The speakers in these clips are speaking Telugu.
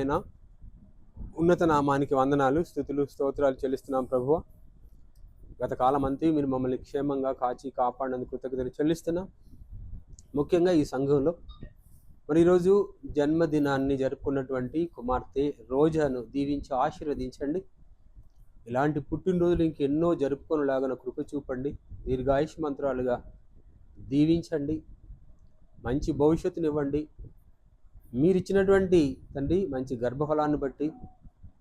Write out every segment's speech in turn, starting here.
అయినా ఉన్నత నామానికి వందనాలు, స్తుతులు, స్తోత్రాలు చెల్లిస్తున్నాం ప్రభువా. గత కాలం అంతా మీరు మమ్మల్ని క్షేమంగా కాచి కాపాడినందుకు కృతజ్ఞతలు చెల్లిస్తున్నాం. ముఖ్యంగా ఈ సంఘంలో మరి ఈరోజు జన్మదినాన్ని జరుపుకున్నటువంటి కుమార్తె రోజాను దీవించి ఆశీర్వదించండి. ఇలాంటి పుట్టినరోజులు ఇంకెన్నో జరుపుకునేలాగా కృప చూపండి. దీర్ఘాయుష్మంతురాలుగా దీవించండి. మంచి భవిష్యత్తునివ్వండి. మీరు ఇచ్చినటువంటి తండ్రి మంచి గర్భఫలాన్ని బట్టి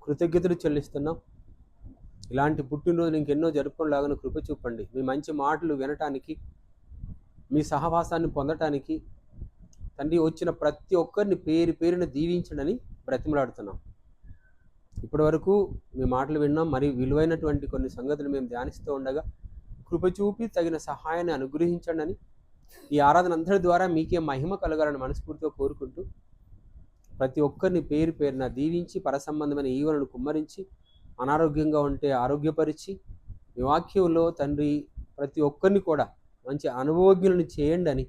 కృతజ్ఞతలు చెల్లిస్తున్నాం. ఇలాంటి పుట్టినరోజులు ఇంకెన్నో జరుపుకునేలాగా కృప చూపండి. మీ మంచి మాటలు వినటానికి, మీ సహవాసాన్ని పొందటానికి తండ్రి వచ్చిన ప్రతి ఒక్కరిని పేరు పేరున దీవించడని బ్రతిమలాడుతున్నాం. ఇప్పటి వరకు మీ మాటలు విన్నాం. మరి విలువైనటువంటి కొన్ని సంగతులు మేము ధ్యానిస్తూ ఉండగా కృప చూపి తగిన సహాయాన్ని అనుగ్రహించండి అని ఈ ఆరాధన అందరి ద్వారా మీకే మహిమ కలగాలని మనస్ఫూర్తిగా కోరుకుంటూ ప్రతి ఒక్కరిని పేరు పేరున దీవించి పరసంబంధమైన ఈవలను కుమ్మరించి అనారోగ్యంగా ఉంటే ఆరోగ్యపరిచి మీ వాక్యంలో తండ్రి ప్రతి ఒక్కరిని కూడా మంచి అనుభవజ్ఞులను చేయండి అని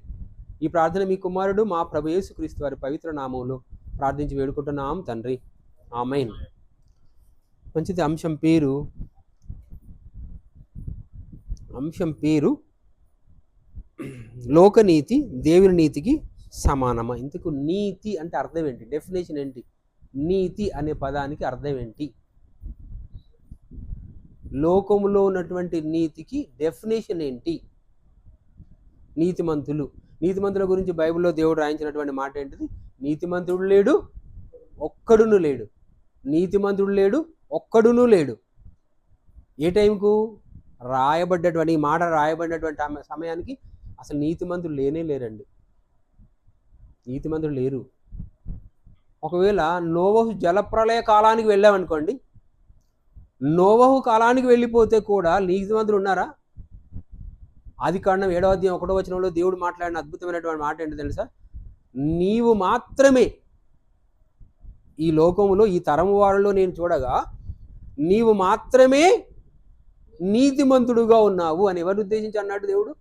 ఈ ప్రార్థన మీ కుమారుడు మా ప్రభు యేసుక్రీస్తు వారి పవిత్ర నామంలో ప్రార్థించి వేడుకుంటున్నాం తండ్రి, ఆమేన్. మంచిది. అంశం పేరు లోకనీతి దేవుని నీతికి సమానమా. ఇంతకు నీతి అంటే అర్థం ఏంటి? డెఫినేషన్ ఏంటి? నీతి అనే పదానికి అర్థం ఏంటి? లోకములో ఉన్నటువంటి నీతికి డెఫినేషన్ ఏంటి? నీతిమంతుల గురించి బైబిల్లో దేవుడు రాయించినటువంటి మాట ఏంటిది? నీతిమంతుడు లేడు, ఒక్కడును లేడు. నీతిమంతుడు లేడు, ఒక్కడును లేడు. ఏ టైంకు రాయబడ్డటువంటి ఈ మాట రాయబడినటువంటి సమయానికి అసలు నీతిమంతులు లేరండి. నీతిమంతులు లేరు. ఒకవేళ నోవహు జలప్రళయ కాలానికి వెళ్ళామనుకోండి, నోవహు కాలానికి వెళ్ళిపోతే కూడా నీతిమంతులు ఉన్నారా? ఆదికాండం 7వ అధ్యాయం 1వ వచనంలో దేవుడు మాట్లాడిన అద్భుతమైనటువంటి మాట ఏంటో తెలుసా? నీవు మాత్రమే ఈ లోకములో ఈ తరము వారిలో నేను చూడగా నీవు మాత్రమే నీతిమంతుడుగా ఉన్నావు అని ఎవరిని ఉద్దేశించి అన్నాడు దేవుడు?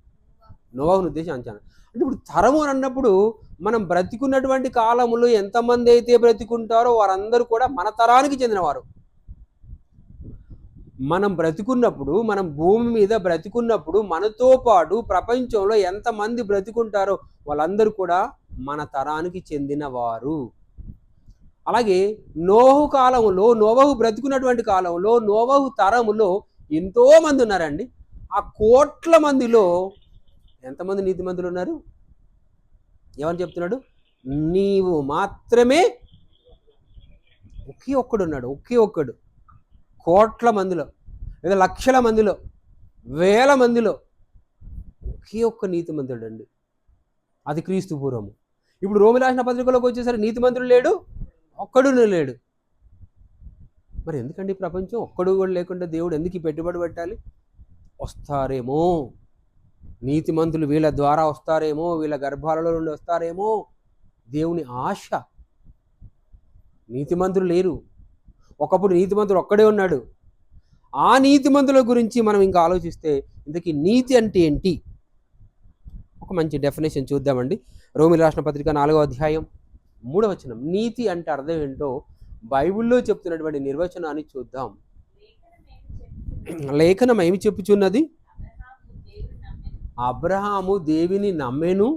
నోవహును ఉద్దేశించాను. అంటే ఇప్పుడు తరము అని అన్నప్పుడు మనం బ్రతికున్నటువంటి కాలంలో ఎంతమంది అయితే బ్రతికుంటారో వారందరూ కూడా మన తరానికి చెందినవారు. మనం బ్రతికున్నప్పుడు, మనం భూమి మీద బ్రతికున్నప్పుడు మనతో పాటు ప్రపంచంలో ఎంతమంది బ్రతికుంటారో వాళ్ళందరూ కూడా మన తరానికి చెందినవారు. అలాగే నోవహు బ్రతికున్నటువంటి కాలంలో నోవహు తరములో ఎంతో మంది ఉన్నారండి. ఆ కోట్ల మందిలో ఎంతమంది నీతిమంతులు ఉన్నారు? ఏమని చెప్తున్నాడు? నీవు మాత్రమే. ఒకే ఒక్కడు కోట్ల మందిలో లేదా లక్షల మందిలో వేల మందిలో ఒకే ఒక్క నీతిమంతుడు అండి. అది క్రీస్తు పూర్వము. ఇప్పుడు రోమి రాసిన పత్రికలోకి వచ్చేసరికి నీతిమంతుడు లేడు, ఒక్కడు లేడు. మరి ఎందుకండి ప్రపంచం ఒక్కడు కూడా లేకుండా దేవుడు ఎందుకు ఈ పెట్టుబడి పెట్టాలి? వస్తారేమో నీతిమంతులు, వీళ్ళ ద్వారా వస్తారేమో, వీళ్ళ గర్భాలలో నుండి వస్తారేమో దేవుని ఆశ. నీతిమంతులు లేరు. ఒకప్పుడు నీతిమంతుడు ఒక్కడే ఉన్నాడు. ఆ నీతిమంతుల గురించి మనం ఇంకా ఆలోచిస్తే ఇంతకీ నీతి అంటే ఏంటి? ఒక మంచి డెఫినేషన్ చూద్దామండి. రోమిల రాసిన పత్రిక 4వ అధ్యాయం 3వ వచనం. నీతి అంటే అర్థం ఏంటో బైబిల్లో చెప్తున్నటువంటి నిర్వచనాన్ని చూద్దాం. లేఖనం ఏమి చెప్పుచున్నది? అబ్రహాము దేవుని నమ్మెను,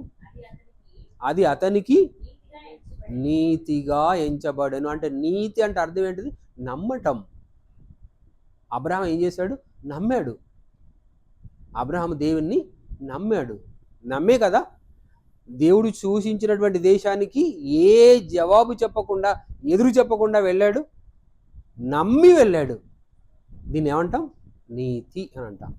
అది అతనికి నీతిగా ఎంచబడెను. అంటే నీతి అంటే అర్థం ఏంటిది? నమ్మటం. అబ్రహాం ఏం చేశాడు? నమ్మాడు. అబ్రహాము దేవుణ్ణి నమ్మే కదా దేవుడు సూచించినటువంటి దేశానికి ఏ జవాబు చెప్పకుండా, ఎదురు చెప్పకుండా వెళ్ళాడు, నమ్మి వెళ్ళాడు. దీన్ని ఏమంటాం? నీతి అని అంటాం.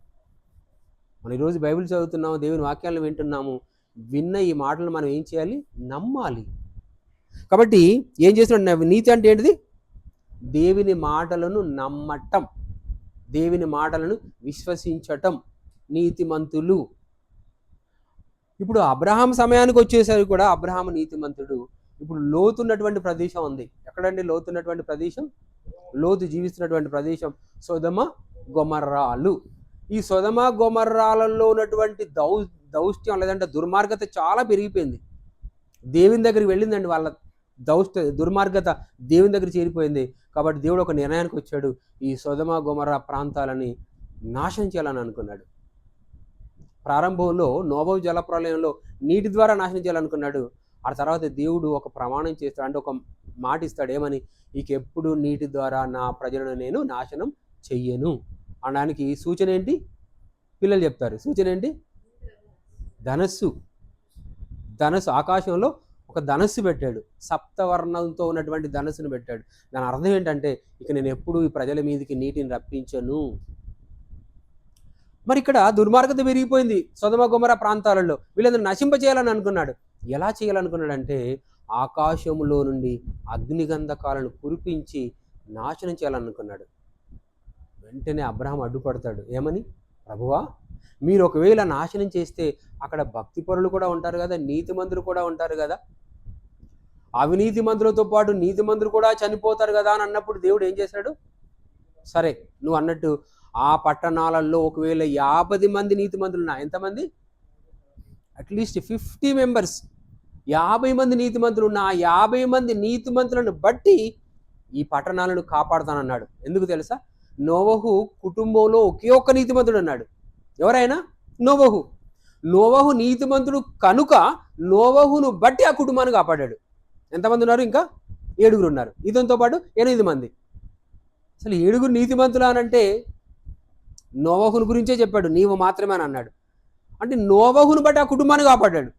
మనం ఈరోజు బైబిల్ చదువుతున్నాము, దేవుని వాక్యాలను వింటున్నాము. విన్న ఈ మాటలను మనం ఏం చేయాలి? నమ్మాలి. కాబట్టి ఏం చేస్తున్నాడు? నీతి అంటే ఏంటిది? దేవుని మాటలను నమ్మటం, దేవుని మాటలను విశ్వసించటం నీతిమంతులు. ఇప్పుడు అబ్రహాం సమయానికి వచ్చేసరికి కూడా అబ్రహాం నీతిమంతుడు. ఇప్పుడు లోతున్నటువంటి ప్రదేశం ఉంది. ఎక్కడండి లోతున్నటువంటి ప్రదేశం? లోతు జీవిస్తున్నటువంటి ప్రదేశం సొదొమ గొమొర్రాలు. ఈ సొదొమ గొమొర్రాలలో ఉన్నటువంటి దౌష్ట్యం లేదంటే దుర్మార్గత చాలా పెరిగిపోయింది. దేవుని దగ్గరికి వెళ్ళిందండి. దుర్మార్గత దేవుని దగ్గర చేరిపోయింది. కాబట్టి దేవుడు ఒక నిర్ణయానికి వచ్చాడు, ఈ సొదొమ గొమొర్రా ప్రాంతాలని నాశనం చేయాలని అనుకున్నాడు. ప్రారంభంలో నోబహు జలప్రలయంలో నీటి ద్వారా నాశనం చేయాలనుకున్నాడు. ఆ తర్వాత దేవుడు ఒక ప్రమాణం చేస్తాడు, అంటే ఒక మాట ఇస్తాడు, ఏమని? ఇకెప్పుడు నీటి ద్వారా నా ప్రజలను నేను నాశనం చెయ్యను అనడానికి సూచన ఏంటి? పిల్లలు చెప్తారు. సూచన ఏంటి? ధనస్సు. ఆకాశంలో ఒక ధనస్సు పెట్టాడు, సప్తవర్ణంతో ఉన్నటువంటి ధనస్సును పెట్టాడు. దాని అర్థం ఏంటంటే, ఇక నేను ఎప్పుడు ఈ ప్రజల మీదకి నీటిని రప్పించను. మరి ఇక్కడ దుర్మార్గత పెరిగిపోయింది సొదొమ గొమొర్రా ప్రాంతాలలో. వీళ్ళందరూ నశింపచేయాలని అనుకున్నాడు. ఎలా చేయాలనుకున్నాడంటే, ఆకాశములో నుండి అగ్నిగంధకాలను కురిపించి నాశనం చేయాలనుకున్నాడు. వెంటనే అబ్రహాం అడ్డుపడతాడు. ఏమని? ప్రభువా, మీరు ఒకవేళ నాశనం చేస్తే అక్కడ భక్తిపరులు కూడా ఉంటారు కదా, నీతిమంతులు కూడా ఉంటారు కదా, అవినీతి మంతులతో పాటు నీతిమంతులు కూడా చనిపోతారు కదా అని అన్నప్పుడు దేవుడు ఏం చేశాడు? సరే, నువ్వు అన్నట్టు ఆ పట్టణాలలో ఒకవేళ 50 మంది నీతిమంతులు ఉన్నా, ఎంతమంది? అట్లీస్ట్ 50 మెంబర్స్, 50 మంది నీతిమంతులు ఉన్న ఆ 50 మంది నీతిమంతులను బట్టి ఈ పట్టణాలను కాపాడుతానన్నాడు. ఎందుకు తెలుసా? నోవహు కుటుంబంలో ఒకే ఒక్క నీతిమంతుడు అన్నాడు. ఎవరైనా? నోవహు నీతిమంతుడు కనుక నోవహును బట్టి ఆ కుటుంబాన్ని కాపాడాడు. ఎంతమంది ఉన్నారు? ఇంకా 7 ఉన్నారు. ఇతనితో పాటు 8 మంది. అసలు 7 నీతిమంతులు అనంటే నోవహుని గురించే చెప్పాడు, నీవు మాత్రమే అని అన్నాడు. అంటే నోవహును బట్టి ఆ కుటుంబాన్ని కాపాడాడు.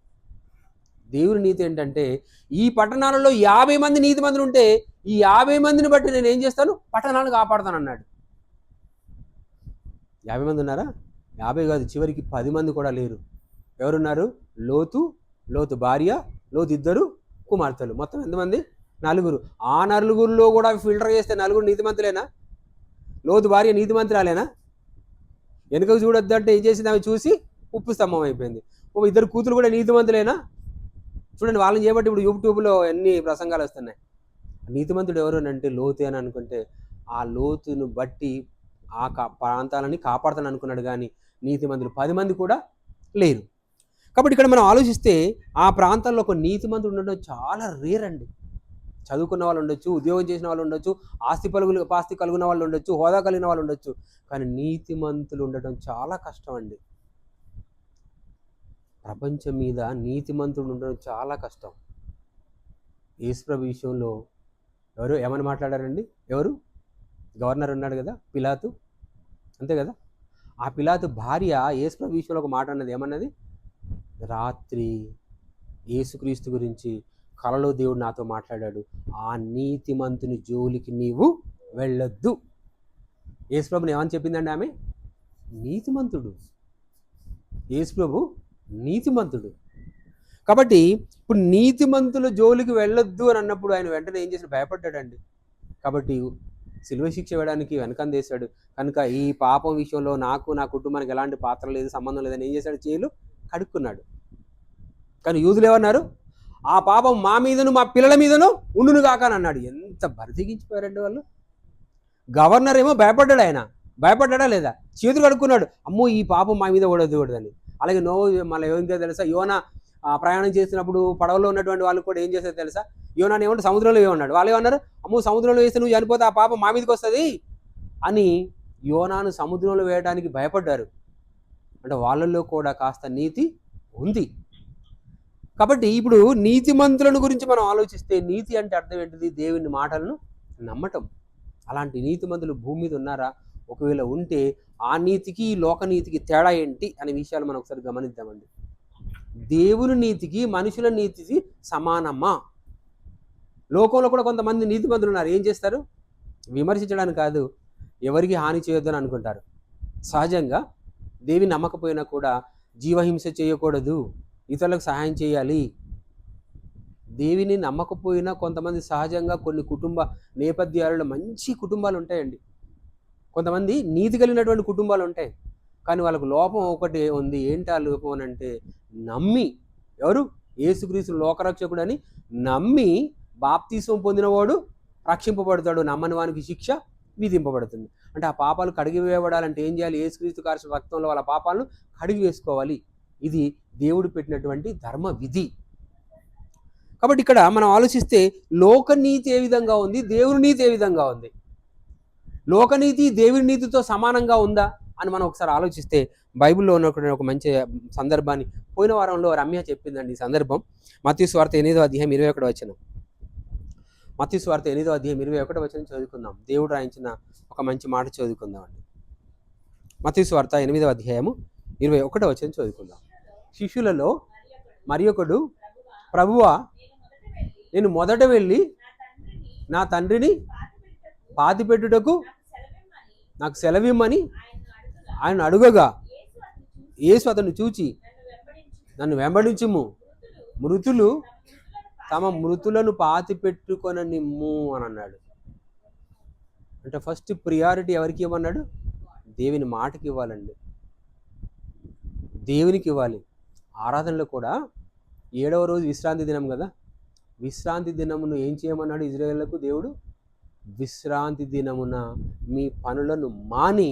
దేవుని నీతి ఏంటంటే, ఈ పట్టణాలలో 50 మంది నీతిమంతులు ఉంటే ఈ 50 మందిని బట్టి నేను ఏం చేస్తాను? పట్టణాలను కాపాడుతాను అన్నాడు. 50 మంది ఉన్నారా? 50 కాదు, చివరికి 10 మంది కూడా లేరు. ఎవరున్నారు? లోతు భార్య, లోతు 2 కుమార్తెలు, మొత్తం ఎంతమంది? 4. ఆ 4లో కూడా ఫిల్టర్ చేస్తే 4 నీతిమంతులేనా? లోతు భార్య నీతిమంతురాలేనా? వెనుకకు చూడొద్దు అంటే ఏం చేసింది? ఆమె చూసి ఉప్పు స్తంభం అయిపోయింది. 2 కూతురు కూడా నీతిమంతులేనా? చూడండి, వాళ్ళని చేయబట్టి ఇప్పుడు యూట్యూబ్లో ఎన్ని ప్రసంగాలు వస్తున్నాయి. నీతిమంతుడు ఎవరు అంటే లోతు అని అనుకుంటే, ఆ లోతును బట్టి ఆ ప్రాంతాలని కాపాడుతాను అనుకున్నాడు. కానీ నీతిమంతులు 10 మంది కూడా లేరు. కాబట్టి ఇక్కడ మనం ఆలోచిస్తే ఆ ప్రాంతాల్లో ఒక నీతిమంతుడు ఉండడం చాలా రేర్ అండి. చదువుకున్న వాళ్ళు ఉండొచ్చు, ఉద్యోగం చేసిన వాళ్ళు ఉండొచ్చు, ఆస్తి కలిగిన వాళ్ళు ఉండొచ్చు, హోదా కలిగిన వాళ్ళు ఉండొచ్చు, కానీ నీతిమంతులు ఉండటం చాలా కష్టం అండి. ప్రపంచం మీద నీతిమంతుడు ఉండడం చాలా కష్టం. యేసుప్రభు విషయంలో ఏమని మాట్లాడారండి? గవర్నర్ ఉన్నాడు కదా, పిలాతు, అంతే కదా. ఆ పిలాతు భార్య యేసుప్రభు విషయంలో ఒక మాట అన్నది. ఏమన్నది? రాత్రి యేసుక్రీస్తు గురించి కలలో దేవుడు నాతో మాట్లాడాడు, ఆ నీతిమంతుని జోలికి నీవు వెళ్ళొద్దు. యేసుప్రభుని ఏమని చెప్పిందండి ఆమె? నీతిమంతుడు. యేసుప్రభు నీతిమంతుడు. కాబట్టి ఇప్పుడు నీతిమంతుల జోలికి వెళ్ళొద్దు అని అన్నప్పుడు ఆయన వెంటనే ఏం చేసి భయపడ్డాడండి. కాబట్టి సిలువ శిక్ష వేయడానికి వెనకందేశాడు. కనుక ఈ పాపం విషయంలో నాకు, నా కుటుంబానికి ఎలాంటి పాత్ర లేదు, సంబంధం లేదని ఏం చేశాడు? చేతులు కడుక్కున్నాడు. కానీ యూదులు ఏమన్నారు? ఆ పాపం మా మీదను మా పిల్లల మీదను ఉండును కాక అని అన్నాడు. ఎంత బరితెగించిపోయారండి వాళ్ళు. గవర్నర్ ఏమో భయపడ్డాడు. ఆయన భయపడ్డా లేదా? చేతులు కడుక్కున్నాడు, అమ్మో ఈ పాపం మా మీద కూడదని. అలాగే మళ్ళీ ఏమిటో తెలుసా? యోనా ప్రయాణం చేసినప్పుడు పడవలో ఉన్నటువంటి వాళ్ళు కూడా ఏం చేశారు తెలుసా? యోనాని ఏమంటే సముద్రంలో ఏమన్నాడు? వాళ్ళు ఏమన్నారు? అమ్మో సముద్రంలో వేస్తే నువ్వు చనిపోతే ఆ పాపం మా మీదకి వస్తుంది అని యోనాను సముద్రంలో వేయడానికి భయపడ్డారు. అంటే వాళ్ళల్లో కూడా కాస్త నీతి ఉంది. కాబట్టి ఇప్పుడు నీతిమంతులను గురించి మనం ఆలోచిస్తే, నీతి అంటే అర్థం ఏంటిది? దేవుని మాటలను నమ్మటం. అలాంటి నీతిమంతులు భూమి మీద ఉన్నారా? ఒకవేళ ఉంటే ఆ నీతికి లోకనీతికి తేడా ఏంటి అనే విషయాలు మనం ఒకసారి గమనిద్దామండి. దేవుని నీతికి మనుషుల నీతికి సమానమా? లోకంలో కూడా కొంతమంది నీతిమంతులు ఉన్నారు. ఏం చేస్తారు? విమర్శించడానికి కాదు, ఎవరికి హాని చేయొద్దని అనుకుంటారు. సహజంగా దేవి నమ్మకపోయినా కూడా జీవహింస చేయకూడదు, ఇతరులకు సహాయం చేయాలి. దేవిని నమ్మకపోయినా కొంతమంది సహజంగా కొన్ని కుటుంబ నేపథ్యాలలో మంచి కుటుంబాలు ఉంటాయండి. కొంతమంది నీతి కలిగినటువంటి కుటుంబాలు ఉంటాయి. కానీ వాళ్ళకు లోపం ఒకటి ఉంది. ఏంటి ఆ లోపం అని అంటే, నమ్మి యేసుక్రీస్తు లోకరక్షకుడు అని నమ్మి బాప్తీసం పొందినవాడు రక్షింపబడతాడు, నమ్మని వానికి శిక్ష విధింపబడుతుంది. అంటే ఆ పాపాలు కడిగి వేయబడాలంటే ఏం చేయాలి? యేసుక్రీస్తు కార్య రక్తంలో వాళ్ళ పాపాలను కడిగి వేసుకోవాలి. ఇది దేవుడు పెట్టినటువంటి ధర్మ విధి. కాబట్టి ఇక్కడ మనం ఆలోచిస్తే లోకనీతి ఏ విధంగా ఉంది, దేవుని నీతి ఏ విధంగా ఉంది, లోకనీతి దేవుని నీతితో సమానంగా ఉందా అని మనం ఒకసారి ఆలోచిస్తే బైబిల్లో ఉన్నటువంటి ఒక మంచి సందర్భాన్ని పోయిన వారంలో రమ్య చెప్పిందండి. ఈ సందర్భం మత్తయి సువార్త 8వ అధ్యాయం 21వ వచనం. మత్తయి సువార్త 8వ అధ్యాయం 21వ వచనం చదువుకుందాం. దేవుడు రాయించిన ఒక మంచి మాట చదువుకుందాం అండి. మత్తయి సువార్త 8వ అధ్యాయము 21వ వచనం చదువుకుందాం. శిష్యులలో మరి ఒకడు, ప్రభువా, నేను మొదట వెళ్ళి నా తండ్రిని పాతిపెట్టుటకు నాకు సెలవిమ్మని ఆయన అడుగగా, యేసు అతను చూచి, నన్ను వెంబడించుము, మృతులు తమ మృతులను పాతిపెట్టుకొననిమ్ము అని అన్నాడు. అంటే ఫస్ట్ ప్రియారిటీ ఎవరికి ఇవ్వమన్నాడు? దేవుని మాటకి ఇవ్వాలండి, దేవునికి ఇవ్వాలి. ఆరాధనలో కూడా 7వ రోజు విశ్రాంతి దినం కదా, విశ్రాంతి దినమును ఏం చేయమన్నాడు ఇజ్రాయేళ్లకు దేవుడు? విశ్రాంతి దినమున మీ పనులను మాని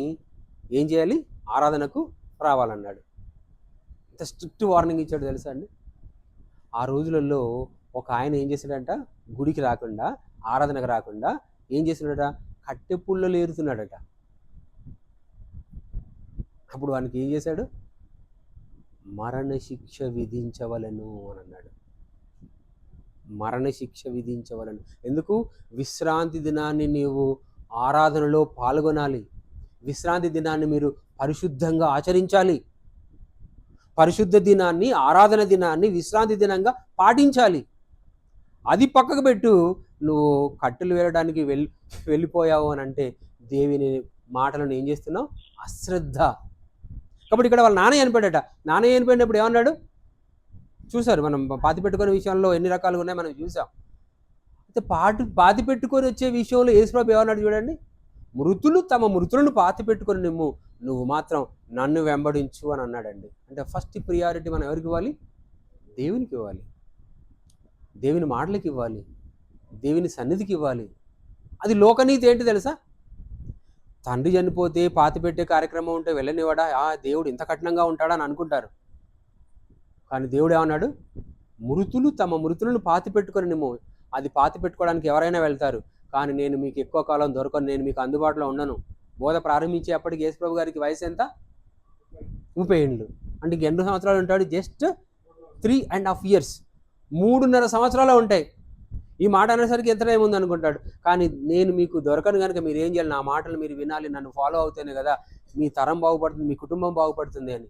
ఏం చేయాలి? ఆరాధనకు రావాలన్నాడు. ఇంత స్ట్రిక్ట్ వార్నింగ్ ఇచ్చాడు తెలుసా అండి. ఆ రోజులలో ఒక ఆయన ఏం చేశాడంట, గుడికి రాకుండా, ఆరాధనకు రాకుండా ఏం చేస్తున్నాడట? కట్టె పుల్లలు ఏరుతున్నాడట. అప్పుడు వానికి ఏం చేశాడు? మరణశిక్ష విధించవలను అని అన్నాడు. మరణశిక్ష విధించవలను. ఎందుకు? విశ్రాంతి దినాన్ని నీవు ఆరాధనలో పాల్గొనాలి, విశ్రాంతి దినాన్ని మీరు పరిశుద్ధంగా ఆచరించాలి, పరిశుద్ధ దినాన్ని, ఆరాధన దినాన్ని విశ్రాంతి దినంగా పాటించాలి. అది పక్కకు పెట్టు, నువ్వు కట్టెలు వేయడానికి వెళ్ళిపోయావు అని అంటే దేవుని మాటలను ఏం చేస్తున్నావు? అశ్రద్ధ. కాబట్టి ఇక్కడ వాళ్ళ నాన్న చనిపోయాడట. నాన్న చనిపోయినప్పుడు ఏమన్నాడు చూసారు. మనం పాతి పెట్టుకునే విషయంలో ఎన్ని రకాలుగా ఉన్నాయి మనం చూసాం. అయితే పాతి పెట్టుకొని వచ్చే విషయంలో యేసుప్రభు ఏమన్నాడు చూడండి, మృతులు తమ మృతులను పాతి పెట్టుకొని నువ్వు మాత్రం నన్ను వెంబడించు అని అన్నాడండి. అంటే ఫస్ట్ ప్రియారిటీ మనం ఎవరికి ఇవ్వాలి? దేవునికి ఇవ్వాలి, దేవుని మాటలకి ఇవ్వాలి, దేవుని సన్నిధికి ఇవ్వాలి. అది లోకనీతి ఏంటి తెలుసా? తండ్రి చనిపోతే పాతి పెట్టే కార్యక్రమం ఉంటే వెళ్ళనివాడా, దేవుడు ఇంత కఠినంగా ఉంటాడా అని అనుకుంటారు. కానీ దేవుడు ఏమన్నాడు? మృతులు తమ మృతులను పాతి పెట్టుకొని అది పాతి పెట్టుకోవడానికి ఎవరైనా వెళ్తారు, కానీ నేను మీకు ఎక్కువ కాలం దొరకను, నేను మీకు అందుబాటులో ఉండను. బోధ ప్రారంభించేప్పటికి యేసుప్రభు గారికి వయసు ఎంత? 30 ఏళ్ళు. అంటే 2 సంవత్సరాలు ఉంటాడు. జస్ట్ 3.5 years, 3.5 సంవత్సరాలు ఉంటాయి. ఈ మాట అనేసరికి ఎంత టైం ఉంది అనుకుంటాడు. కానీ నేను మీకు దొరకను కనుక మీరు ఏం చేయాలి? నా మాటలు మీరు వినాలి, నన్ను ఫాలో అవుతేనే కదా మీ తరం బాగుపడుతుంది, మీ కుటుంబం బాగుపడుతుంది అని.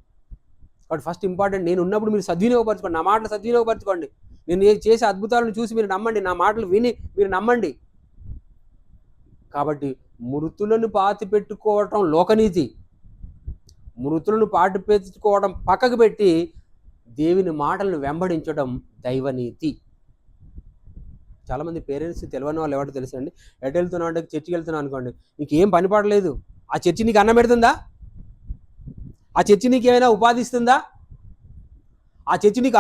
కాబట్టి ఫస్ట్ ఇంపార్టెంట్, నేను ఉన్నప్పుడు మీరు సద్వినియోగపరచుకోండి, నా మాటలు సద్వినియోగపరచుకోండి. నేను చేసే అద్భుతాలను చూసి మీరు నమ్మండి, నా మాటలు విని మీరు నమ్మండి. కాబట్టి మృతులను పాతి పెట్టుకోవటం లోకనీతి, మృతులను పాతి పెట్టుకోవడం పక్కకు పెట్టి దేవుని మాటలను వెంబడించడం దైవనీతి. చాలామంది పేరెంట్స్ తెలియని వాళ్ళు ఎవరు తెలుసా అండి, ఎటు వెళ్తున్నావు అంటే చర్చికి వెళ్తున్నావు అనుకోండి, నీకు ఏం పని పడలేదు, ఆ చర్చి నీకు అన్నం పెడుతుందా? ఆ చర్చి నీకు ఏమైనా ఉపాధిస్తుందా? ఆ చర్చి నీకు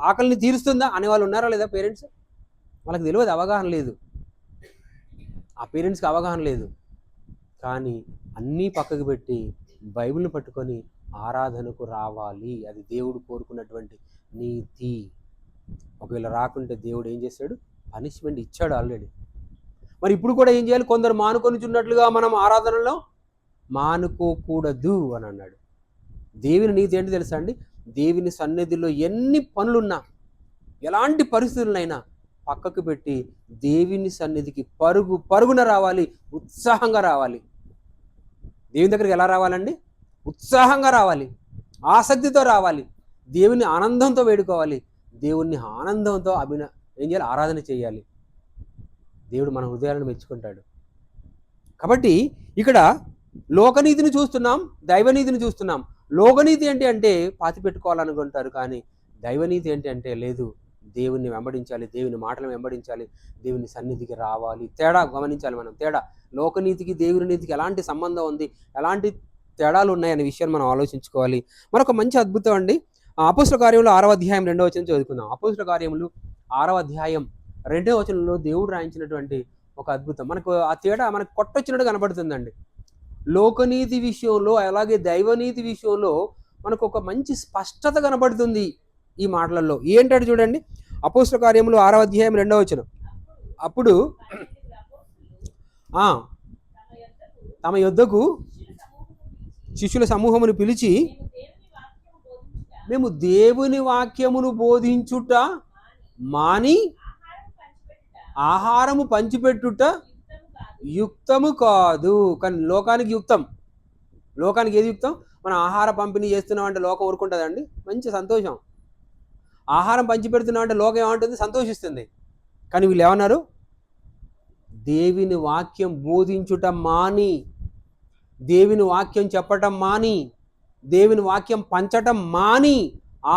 ఆకలిని తీరుస్తుందా అనేవాళ్ళు ఉన్నారా లేదా పేరెంట్స్? వాళ్ళకి తెలియదు, అవగాహన లేదు, ఆ పేరెంట్స్కి అవగాహన లేదు. కానీ అన్నీ పక్కకు పెట్టి బైబిల్ని పట్టుకొని ఆరాధనకు రావాలి. అది దేవుడు కోరుకున్నటువంటి నీతి. ఒకవేళ రాకుంటే దేవుడు ఏం చేశాడు? పనిష్మెంట్ ఇచ్చాడు ఆల్రెడీ. మరి ఇప్పుడు కూడా ఏం చేయాలి? కొందరు మానుకొనిచున్నట్లుగా మనం ఆరాధనలో మానుకోకూడదు అని అన్నాడు. దేవుని నీతి ఏంటి తెలుసా అండి? దేవుని సన్నిధిలో ఎన్ని పనులున్నా, ఎలాంటి పరిస్థితులనైనా పక్కకు పెట్టి దేవుని సన్నిధికి పరుగున రావాలి, ఉత్సాహంగా రావాలి. దేవుని దగ్గరికి ఎలా రావాలండి? ఉత్సాహంగా రావాలి, ఆసక్తితో రావాలి, దేవుని ఆనందంతో వేడుకోవాలి, దేవుణ్ణి ఆనందంతో ఏం చేయాలి? ఆరాధన చేయాలి. దేవుడు మన హృదయాలను మెచ్చుకుంటాడు. కాబట్టి ఇక్కడ లోకనీతిని చూస్తున్నాం, దైవనీతిని చూస్తున్నాం. లోకనీతి ఏంటి అంటే పాతి పెట్టుకోవాలనుకుంటారు, కానీ దైవనీతి ఏంటి అంటే లేదు, దేవుణ్ణి వెంబడించాలి, దేవుని మాటలను వెంబడించాలి, దేవుని సన్నిధికి రావాలి. తేడా గమనించాలి మనం. తేడా లోకనీతికి దేవుని నీతికి ఎలాంటి సంబంధం ఉంది, ఎలాంటి తేడాలు ఉన్నాయనే విషయాన్ని మనం ఆలోచించుకోవాలి. మరొక మంచి అద్భుతం అండి, అపోస్తల కార్యములు 6వ అధ్యాయం 2వ వచనం చదువుకుందాం. అపోస్తల కార్యములు 6వ అధ్యాయం 2వ వచనంలో దేవుడు రాయించినటువంటి ఒక అద్భుతం మనకు ఆ తేడా మనకు కొట్టొచ్చినట్టు కనబడుతుందండి. లోకనీతి విషయంలో అలాగే దైవనీతి విషయంలో మనకు ఒక మంచి స్పష్టత కనబడుతుంది ఈ మాటలలో. ఏంటంటే చూడండి, అపోస్తల కార్యములు 6వ అధ్యాయం 2వ వచనం. అప్పుడు తమ యొద్దకు శిష్యుల సమూహమును పిలిచి, మేము దేవుని వాక్యమును బోధించుట మాని ఆహారము పంచిపెట్టుట యుక్తము కాదు. కానీ లోకానికి యుక్తం. లోకానికి ఏది యుక్తం? మనం ఆహార పంపిణీ చేస్తున్నాం అంటే లోకం ఊరుకుంటుందండి? మంచి సంతోషం. ఆహారం పంచిపెడుతున్నాం అంటే లోకం ఏమంటుంది? సంతోషిస్తుంది. కానీ వీళ్ళు ఏమన్నారు? దేవుని వాక్యం బోధించుట మాని, దేవుని వాక్యం చెప్పటం మాని, దేవుని వాక్యం పంచటం మాని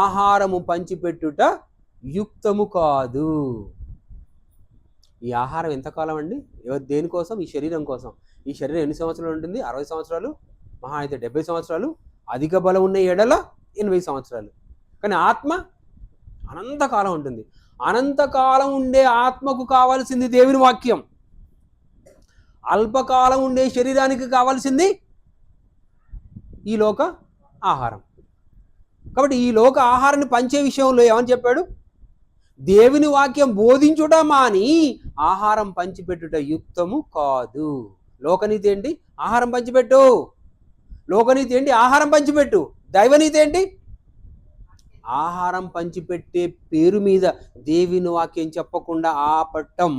ఆహారము పంచిపెట్టుట యుక్తము కాదు. ఈ ఆహారం ఎంతకాలం అండి? దేనికోసం? ఈ శరీరం కోసం. ఈ శరీరం ఎన్ని సంవత్సరాలు ఉంటుంది? 60 సంవత్సరాలు, మహా అయితే 70 సంవత్సరాలు, అధిక బలం ఉన్న ఎడల 80 సంవత్సరాలు. కానీ ఆత్మ అనంతకాలం ఉంటుంది. అనంతకాలం ఉండే ఆత్మకు కావాల్సింది దేవుని వాక్యం. అల్పకాలం ఉండే శరీరానికి కావాల్సింది ఈ లోక ఆహారం. కాబట్టి ఈ లోక ఆహారాన్ని పంచే విషయంలో ఏమని చెప్పాడు? దేవుని వాక్యం బోధించుట మాని ఆహారం పంచిపెట్టుట యుక్తము కాదు. లోకనీతి ఏంటి? ఆహారం పంచిపెట్టు. లోకనీతి ఏంటి? ఆహారం పంచిపెట్టు. దైవనీతి ఏంటి? ఆహారం పంచిపెట్టే పేరు మీద దేవుని వాక్యం చెప్పకుండా ఆపటం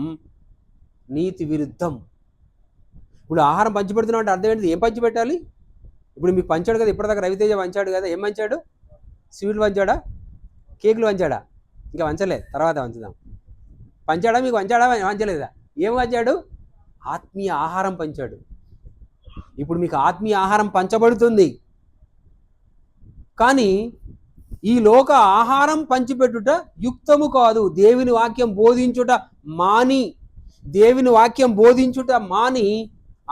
నీతి విరుద్ధం. ఇప్పుడు ఆహారం పంచిపెడుతున్నావు అంటే అర్థం ఏంటి? ఏం పంచిపెట్టాలి? ఇప్పుడు మీకు పంచాడు కదా, ఇప్పటిదాకా రవితేజ పంచాడు కదా. ఏం పంచాడు? స్వీట్లు పంచాడా? కేకులు పంచాడా? ఇంకా వంచలేదు, తర్వాత వంచుదాం. పంచాడా? మీకు వంచాడా? వంచలేదా? ఏం పంచాడు? ఆత్మీయ ఆహారం పంచాడు. ఇప్పుడు మీకు ఆత్మీయ ఆహారం పంచబడుతుంది. కానీ ఈ లోక ఆహారం పంచిపెట్టుట యుక్తము కాదు. దేవుని వాక్యం బోధించుట మాని, దేవుని వాక్యం బోధించుట మాని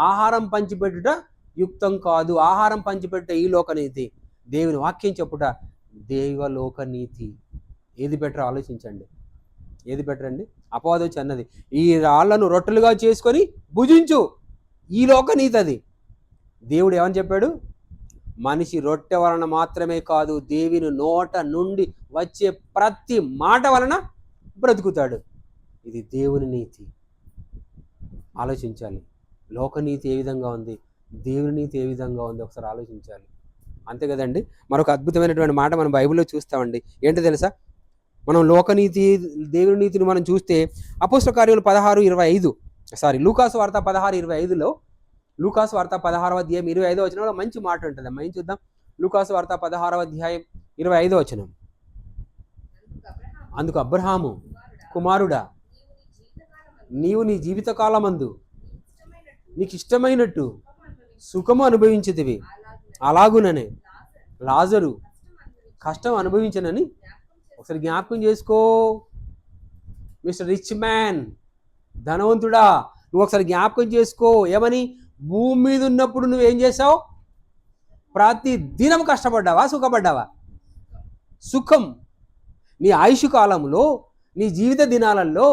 ఆహారం పంచిపెట్టుట యుక్తం కాదు. ఆహారం పంచిపెట్టే ఈ లోకనీతి, దేవుని వాక్యం చెప్పుట దేవలోక నీతి. ఏది బెటర్? ఆలోచించండి. ఏది బెటర్ అండి? అపవాదం వచ్చి అన్నది, ఈ రాళ్లను రొట్టెలుగా చేసుకొని భుజించు. ఈ లోక నీతి అది. దేవుడు ఏమని చెప్పాడు? మనిషి రొట్టె వలన మాత్రమే కాదు, దేవుని నోట నుండి వచ్చే ప్రతి మాట వలన బ్రతుకుతాడు. ఇది దేవుని నీతి. ఆలోచించాలి. లోకనీతి ఏ విధంగా ఉంది, దేవుని నీతి ఏ విధంగా ఉంది, ఒకసారి ఆలోచించాలి. అంతే కదండి. మరొక అద్భుతమైనటువంటి మాట మనం బైబిల్లో చూస్తామండి. ఏంటో తెలుసా? మనం లోకనీతి, దేవుని నీతిని మనం చూస్తే అపోస్తల కార్యాలు 16:25 లూకాసు వార్త 16:25లో, లూకాసు వార్త 16వ అధ్యాయం 25వ వచనంలో మంచి మాట ఉంటుంది. మనం చూద్దాం. లూకాసు వార్త 16వ అధ్యాయం 25వ వచనం. అందుకు అబ్రహాము, కుమారుడా, నీవు నీ జీవితకాలమందు నీకు ఇష్టమైనట్టు సుఖము అనుభవించితివి, అలాగుననే లాజరు కష్టం అనుభవించనని ఒకసారి జ్ఞాపకం చేసుకో. మిస్టర్ రిచ్ మ్యాన్, ధనవంతుడా, నువ్వు ఒకసారి జ్ఞాపకం చేసుకో. ఏమని? భూమి మీద ఉన్నప్పుడు నువ్వేం చేసావు? ప్రతి దినం కష్టపడ్డావా? సుఖపడ్డావా? సుఖం. నీ ఆయుష్ కాలంలో, నీ జీవిత దినాలలో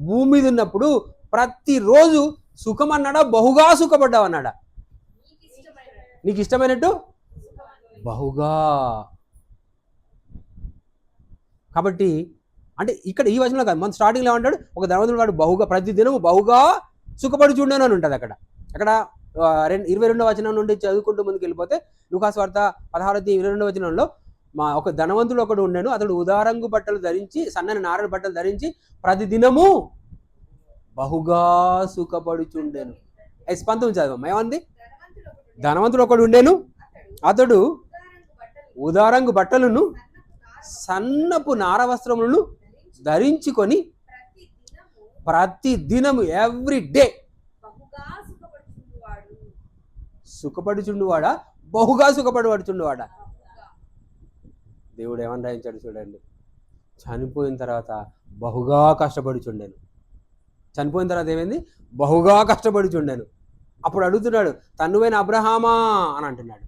భూమి మీద ఉన్నప్పుడు ప్రతిరోజు సుఖం అన్నాడా? బహుగా సుఖపడ్డావు అన్నాడా? నీకు ఇష్టమైనట్టు బహుగా. కాబట్టి అంటే ఇక్కడ ఈ వచనంలో కాదు, మన స్టార్టింగ్లో ఏమంటాడు? ఒక ధనవంతుడు వాడు బహుగా, ప్రతి దినము బహుగా సుఖపడి చూడను అని ఉంటుంది. అక్కడ 22వ వచనం నుండి చదువుకుంటూ ముందుకు వెళ్ళిపోతే లూకాసు వార్త 16:22వ వచనంలో, ఒక ధనవంతుడు ఒకడు ఉండెను, అతడు ఉదారంగు బట్టలు ధరించి, సన్నని నారని బట్టలు ధరించి ప్రతి దినము బహుగా సుఖపడుచుండెను. 19 చదవమ్మా. ఏమంది? ధనవంతుడు ఒకడు ఉండెను, అతడు ఉదారంగు బట్టలను సన్నపు నార వస్త్రములను ధరించుకొని ప్రతి దినము ఎవ్రీ డే సుఖపడుచుండువాడా? బహుగా సుఖపడుచుండువాడా? దేవుడు ఏమని రాయించాడు చూడండి. చనిపోయిన తర్వాత బహుగా కష్టపడుచుండెను. చనిపోయిన తర్వాత ఏమైంది? బహుగా కష్టపడుచుండెను. అప్పుడు అడుగుతున్నాడు, తన్నువైన అబ్రహామా అని అంటున్నాడు.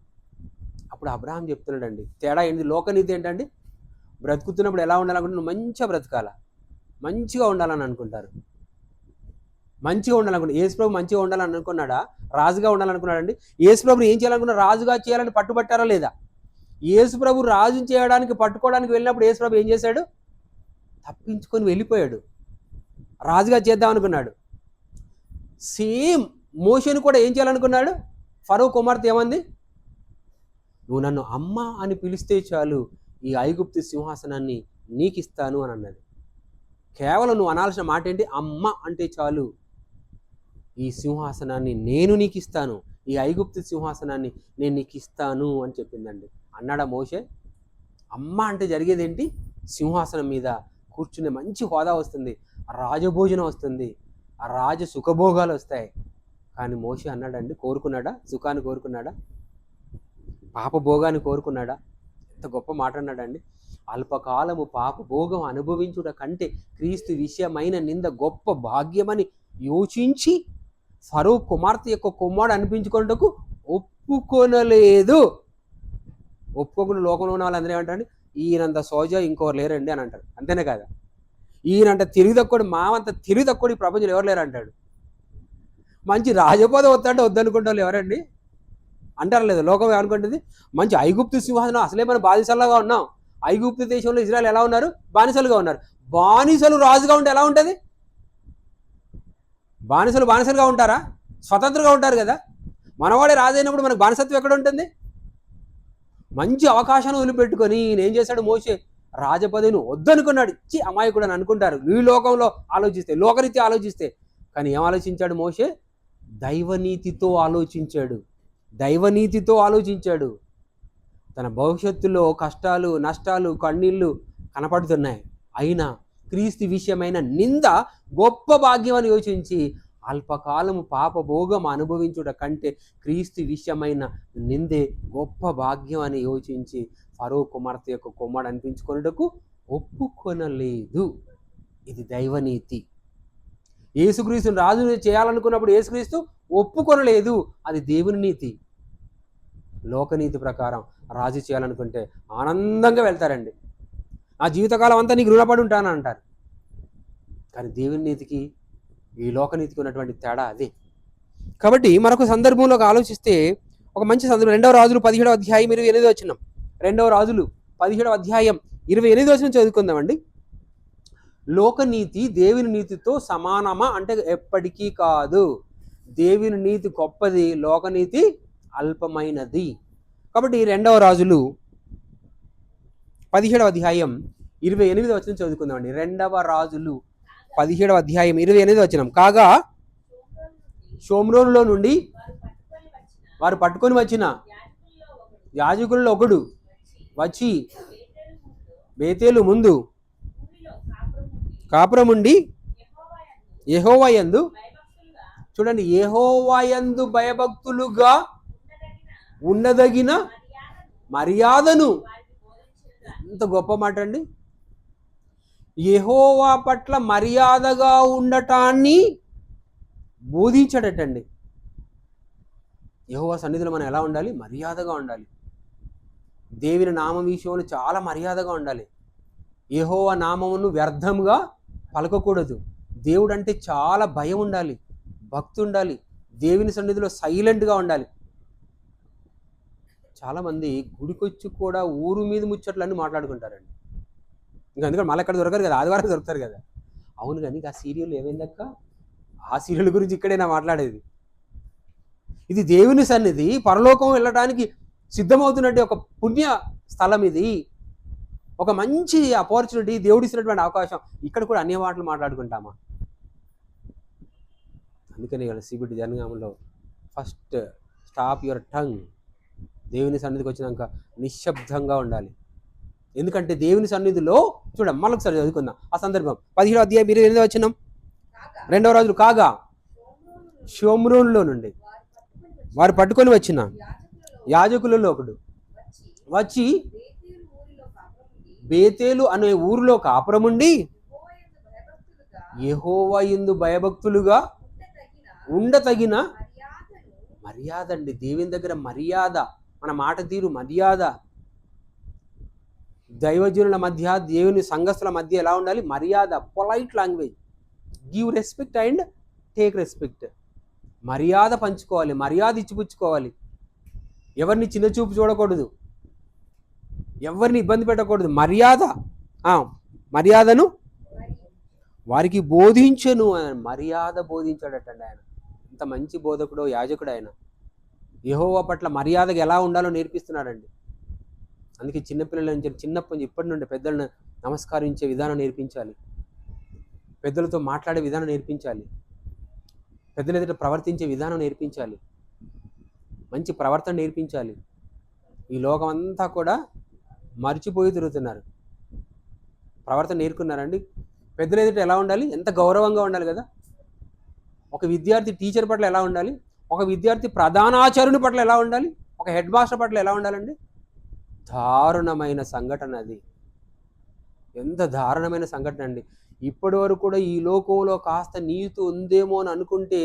అప్పుడు అబ్రహాం చెప్తున్నాడండి. తేడా ఏంటి? లోకనీతి ఏంటండి? బ్రతుకుతున్నప్పుడు ఎలా ఉండాలనుకుంటున్నాడు? మంచిగా బ్రతకాల, మంచిగా ఉండాలని అనుకుంటారు. మంచిగా ఉండాలనుకుంటా. యేసుప్రభు మంచిగా ఉండాలని అనుకున్నాడా? రాజుగా ఉండాలనుకున్నాడండి? యేసుప్రభు ఏం చేయాలనుకున్నా? రాజుగా చేయాలని పట్టుబట్టారా లేదా? యేసుప్రభు రాజు చేయడానికి, పట్టుకోవడానికి వెళ్ళినప్పుడు యేసుప్రభు ఏం చేశాడు? తప్పించుకొని వెళ్ళిపోయాడు, రాజుగా చేద్దాం అనుకున్నాడు. సేమ్ మోషేను కూడా ఏం చేయాలనుకున్నాడు? ఫరో కుమార్తె ఏమంది? నువ్వు నన్ను అమ్మ అని పిలిస్తే చాలు, ఈ ఐగుప్తు సింహాసనాన్ని నీకు ఇస్తాను అని అన్నది. కేవలం నువ్వు అనాల్సిన మాట ఏంటి? అమ్మ అంటే చాలు, ఈ సింహాసనాన్ని నేను నీకు ఇస్తాను, ఈ ఐగుప్తు సింహాసనాన్ని నేను నీకు ఇస్తాను అని చెప్పిందండి. అన్నాడా మోషే? అమ్మ అంటే జరిగేది ఏంటి? సింహాసనం మీద కూర్చునే మంచి హోదా వస్తుంది, రాజభోజనం వస్తుంది, ఆ రాజ సుఖభోగాలు వస్తాయి. కానీ మోషే అన్నాడండి, కోరుకున్నాడా? సుఖాన్ని కోరుకున్నాడా? పాపభోగాన్ని కోరుకున్నాడా? ఎంత గొప్ప మాట అన్నాడండి. అల్పకాలము పాపభోగం అనుభవించుట కంటే క్రీస్తు విషయమైన నింద గొప్ప భాగ్యమని యోచించి ఫరో కుమార్తె యొక్క కుమారుడు అనిపించుకున్నటకు ఒప్పుకొనలేదు. ఒప్పుకోకుండా లోకంలో ఉన్న వాళ్ళందరూ ఏమంటారండి? ఈయనంత సోజా ఇంకోరు లేరండి అని అంటారు. అంతేనే కదా? ఈయనంత తిరిగి తక్కువ, మావంత తిరిగి తక్కువ ఈ ప్రపంచంలో ఎవరు లేరు అంటాడు. మంచి రాజపద వద్దంటే వద్దనుకుంటే వాళ్ళు ఎవరండి అంటారు? లేదు, లోకం ఏమనుకుంటుంది? మంచి ఐగుప్తు సింహాసనం, అసలే మనం బానిసలుగా ఉన్నాం. ఐగుప్తు దేశంలో ఇజ్రాయెల్ ఎలా ఉన్నారు? బానిసలుగా ఉన్నారు. బానిసలు రాజుగా ఉంటే ఎలా ఉంటుంది? బానిసలుగా ఉంటారా? స్వతంత్రంగా ఉంటారు కదా. మనవాడే రాజు అయినప్పుడు మనకు బానిసత్వం ఎక్కడ ఉంటుంది? మంచి అవకాశాన్ని వదిలిపెట్టుకొని ఏం చేశాడు మోషే? రాజపదవిని వద్దనుకున్నాడు. ఇచ్చి అమాయకుడు అని అనుకుంటారు ఈ లోకంలో ఆలోచిస్తే, లోకరీతి ఆలోచిస్తే. కానీ ఏం ఆలోచించాడు మోషే? దైవనీతితో ఆలోచించాడు. తన భవిష్యత్తులో కష్టాలు, నష్టాలు, కన్నీళ్ళు కనపడుతున్నాయి. అయినా క్రీస్తు విషయమైన నింద గొప్ప భాగ్యం అని యోచించి, అల్పకాలము పాపభోగం అనుభవించుట కంటే క్రీస్తు విషయమైన నిందే గొప్ప భాగ్యం అని యోచించి ఫరో కుమార్తె యొక్క కుమారుడు అనిపించుకొనుటకు ఒప్పుకొనలేదు. ఇది దైవనీతి. యేసుక్రీస్తుని రాజు చేయాలనుకున్నప్పుడు యేసుక్రీస్తు ఒప్పుకొనలేదు. అది దేవుని నీతి. లోకనీతి ప్రకారం రాజు చేయాలనుకుంటే ఆనందంగా వెళ్తారండి. నా జీవితకాలం అంతా నీకు రుణపడి ఉంటాను అంటారు. కానీ దేవుని నీతికి ఈ లోకనీతికి ఉన్నటువంటి తేడా అదే. కాబట్టి మరొక సందర్భంలో ఆలోచిస్తే, ఒక మంచి సందర్భం 2వ రాజులు 17వ అధ్యాయం 28వ వచనం. 2వ రాజులు 17వ అధ్యాయం 28వ వచనం చదువుకుందామండి. లోకనీతి దేవుని నీతితో సమానమా అంటే ఎప్పటికీ కాదు. దేవుని నీతి గొప్పది, లోకనీతి అల్పమైనది. కాబట్టి 2వ రాజులు 17వ అధ్యాయం 28వ వచనం చదువుకుందామండి. 2వ రాజులు 17వ అధ్యాయం 28వ వచనం. కాగా షోమ్రోనులో నుండి వారు పట్టుకొని వచ్చిన యాజకులలో ఒకడు వచ్చి బేతేలు ముందు కాపురముండి యెహోవా యందు, చూడండి, యెహోవా యందు భయభక్తులుగా ఉండదగిన మర్యాదను. ఎంత గొప్ప మాట అండి. యెహోవా పట్ల మర్యాదగా ఉండటాన్ని బోధించాడటండి. యెహోవా సన్నిధిలో మనం ఎలా ఉండాలి? మర్యాదగా ఉండాలి. దేవుని నామం విషయంలో చాలా మర్యాదగా ఉండాలి. యెహోవా నామమును వ్యర్థంగా పలకకూడదు. దేవుడు అంటే చాలా భయం ఉండాలి, భక్తి ఉండాలి, దేవుని సన్నిధిలో సైలెంట్గా ఉండాలి. చాలామంది గుడికొచ్చి కూడా ఊరు మీద ముచ్చట్లన్నీ మాట్లాడుకుంటారండి. ఇంకా అందుకని మళ్ళీ ఎక్కడ దొరకరు కదా, ఆదివారం దొరుకుతారు కదా. అవును, కానీ ఆ సీరియల్ ఏమైందక్క? ఆ సీరియల్ గురించి ఇక్కడైనా మాట్లాడేది. ఇది దేవుని సన్నిధి, పరలోకం వెళ్ళడానికి సిద్ధమవుతున్నట్టు ఒక పుణ్య స్థలం. ఇది ఒక మంచి ఆపర్చునిటీ, దేవుడు ఇచ్చినటువంటి అవకాశం. ఇక్కడ కూడా అన్ని మాటలు మాట్లాడుకుంటామా? అందుకని ఇక్కడ సిబిటి జనగామంలో ఫస్ట్ స్టాప్ యువర్ టంగ్. దేవుని సన్నిధికి వచ్చినాక నిశ్శబ్దంగా ఉండాలి. ఎందుకంటే దేవుని సన్నిధిలో చూడండి, మళ్ళొకసారి చదువుకుందాం ఆ సందర్భం. 17వ అధ్యాయం 28వ వచనం. 2వ రాజులు. కాగా షోమ్రోనులో నుండి వారు పట్టుకొని వచ్చిన యాజకులలో ఒకడు వచ్చి బేతేలు అనే ఊరిలో కాపురముండి యెహోవా యందు భయభక్తులుగా ఉండతగిన మర్యాద అండి. దేవుని దగ్గర మర్యాద, మన మాట తీరు మర్యాద. దైవజనుల మధ్య, దేవుని సంఘస్థుల మధ్య ఎలా ఉండాలి? మర్యాద, polite language. Give respect and take respect. మర్యాద పంచుకోవాలి, మర్యాద ఇచ్చిపుచ్చుకోవాలి. ఎవరిని చిన్న చూపు చూడకూడదు, ఎవరిని ఇబ్బంది పెట్టకూడదు. మర్యాదను వారికి బోధించెను. మర్యాద బోధించాడటండి ఆయన. ఎంత మంచి బోధకుడో యాజకుడు ఆయన. యెహోవా పట్ల మర్యాదగా ఎలా ఉండాలో నేర్పిస్తున్నాడండి. అందుకే చిన్నపిల్లల నుంచి చిన్నప్పటి నుంచి ఇప్పటి నుండి పెద్దలను నమస్కరించే విధానం నేర్పించాలి, పెద్దలతో మాట్లాడే విధానం నేర్పించాలి, పెద్దల ఎదుట ప్రవర్తించే విధానం నేర్పించాలి, మంచి ప్రవర్తన నేర్పించాలి. ఈ లోకం అంతా కూడా మర్చిపోయి తిరుగుతున్నారు. ప్రవర్తన నేర్చుకున్నారండి. పెద్దల ఎదుట ఎలా ఉండాలి, ఎంత గౌరవంగా ఉండాలి కదా. ఒక విద్యార్థి టీచర్ పట్ల ఎలా ఉండాలి, ఒక విద్యార్థి ప్రధానాచార్యుని పట్ల ఎలా ఉండాలి, ఒక హెడ్ మాస్టర్ పట్ల ఎలా ఉండాలండి. దారుణమైన సంఘటన అది. ఎంత దారుణమైన సంఘటన అండి. ఇప్పటి వరకు కూడా ఈ లోకంలో కాస్త నీతి ఉందేమో అని అనుకుంటే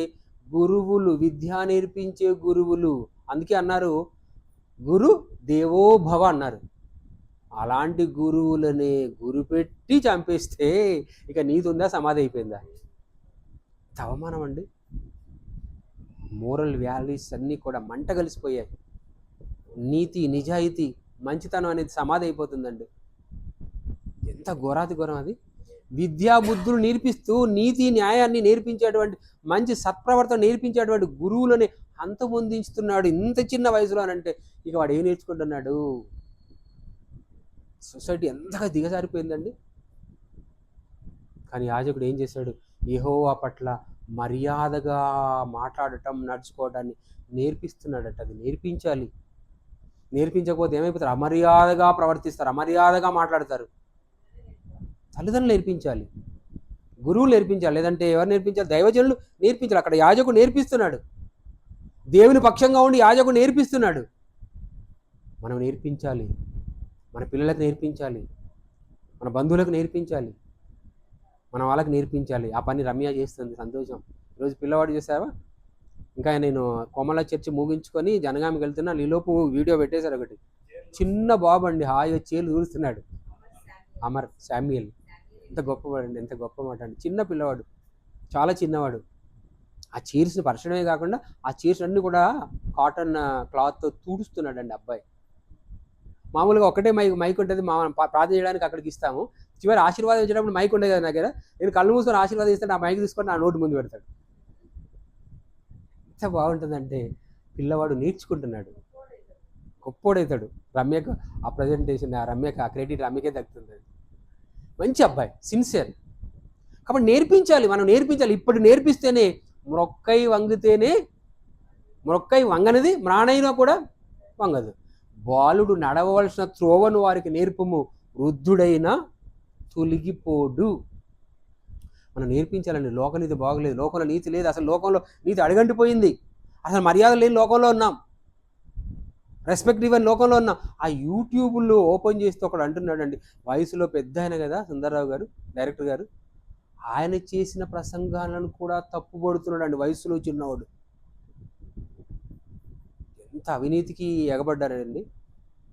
గురువులు, విద్య నేర్పించే గురువులు, అందుకే అన్నారు గురు దేవో భవ అన్నారు. అలాంటి గురువులనే గురిపెట్టి చంపేస్తే ఇక నీతి ఉందా, సమాధి అయిపోయిందా? అవమానం అండి. మోరల్ వాల్యూస్ అన్నీ కూడా మంట కలిసిపోయాయి. నీతి, నిజాయితీ, మంచితనం అనేది సమాధి అయిపోతుందండి. ఎంత ఘోరాతి ఘోరం అది. విద్యా బుద్ధులు నేర్పిస్తూ నీతి న్యాయాన్ని నేర్పించేటువంటి, మంచి సత్ప్రవర్తన నేర్పించేటువంటి గురువులని అంతమొందించుతున్నాడు ఇంత చిన్న వయసులో అంటే ఇక వాడు ఏం నేర్చుకుంటున్నాడు? సొసైటీ ఎంతగా దిగజారిపోయిందండి. కానీ యాజకుడు ఏం చేశాడు? యెహోవా పట్ల మర్యాదగా మాట్లాడటం, నడుచుకోవడాన్ని నేర్పిస్తున్నాడట. అది నేర్పించాలి. నేర్పించకపోతే ఏమైపోతారు? అమర్యాదగా ప్రవర్తిస్తారు, అమర్యాదగా మాట్లాడతారు. తల్లిదండ్రులు నేర్పించాలి, గురువులు నేర్పించాలి. లేదంటే ఎవరు నేర్పించాలి? దైవజనులు నేర్పించాలి. అక్కడ యాజకుడు నేర్పిస్తున్నాడు, దేవుని పక్షంగా ఉండి యాజకుడు నేర్పిస్తున్నాడు. మనం నేర్పించాలి, మన పిల్లలకు నేర్పించాలి, మన బంధువులకు నేర్పించాలి, మన వాళ్ళకి నేర్పించాలి. ఆ పని రమ్య చేస్తుంది, సంతోషం. ఈరోజు పిల్లవాడు చూసావా, ఇంకా నేను కొమల చర్చి ముగించుకొని జనగామికి వెళ్తున్నా, ఈలోపు వీడియో పెట్టేశారు. ఒకటి చిన్న బాబు అండి, హాయిగా చేలు ఊరుస్తున్నాడు. అమర్ శామ్యుయల్, ఎంత గొప్పవాడు అండి, ఎంత గొప్ప మాట అండి. చిన్న పిల్లవాడు, చాలా చిన్నవాడు. ఆ చైర్స్ని పరచడమే కాకుండా ఆ చైర్స్ అన్నీ కూడా కాటన్ క్లాత్తో తుడుస్తున్నాడండి అబ్బాయి. మామూలుగా ఒకటే మైక్ ఉంటుంది, ప్రార్థన చేయడానికి అక్కడికి ఇస్తాము. చివరి ఆశీర్వాదం ఇచ్చేటప్పుడు మైక్ ఉండేది కదా నా దగ్గర. నేను కళ్ళు మూసుకొని ఆశీర్వాదం ఇస్తాను, ఆ మైక్ తీసుకొని నా నోటి ముందు పెడతాడు. ఎంత బాగుంటుందంటే పిల్లవాడు నేర్చుకుంటున్నాడు, గొప్పోడవుతాడు. రమ్యకు ఆ ప్రజెంటేషన్, ఆ రమ్యకు ఆ క్రెడిట్ రమ్యకే దక్కుతుంది. మంచి అబ్బాయి, సిన్సియర్. కాబట్టి నేర్పించాలి, మనం నేర్పించాలి. ఇప్పుడు నేర్పిస్తేనే మొక్కై వంగితేనే, మొక్కై వంగనిది మ్రాణైనా కూడా వంగదు. బాలుడు నడవలసిన త్రోవను వారికి నేర్పము, వృద్ధుడైనా తొలగిపోడు. మనం నేర్పించాలండి. లోకనీతి బాగలేదు, లోకంలో నీతి లేదు, అసలు లోకంలో నీతి అడుగంటిపోయింది, అసలు మర్యాద లేని లోకంలో ఉన్నాం, రెస్పెక్ట్ ఇవ్వని లోకంలో ఉన్నాం. ఆ యూట్యూబ్లో ఓపెన్ చేస్తే ఒకడు అంటున్నాడండి, వయసులో పెద్ద ఆయన కదా సుందర్రావు గారు, డైరెక్టర్ గారు, ఆయన చేసిన ప్రసంగాలను కూడా తప్పుపడుతున్నాడు అండి, వయసులో చిన్నవాడు. ఎంత అవినీతికి ఎగబడ్డారండి.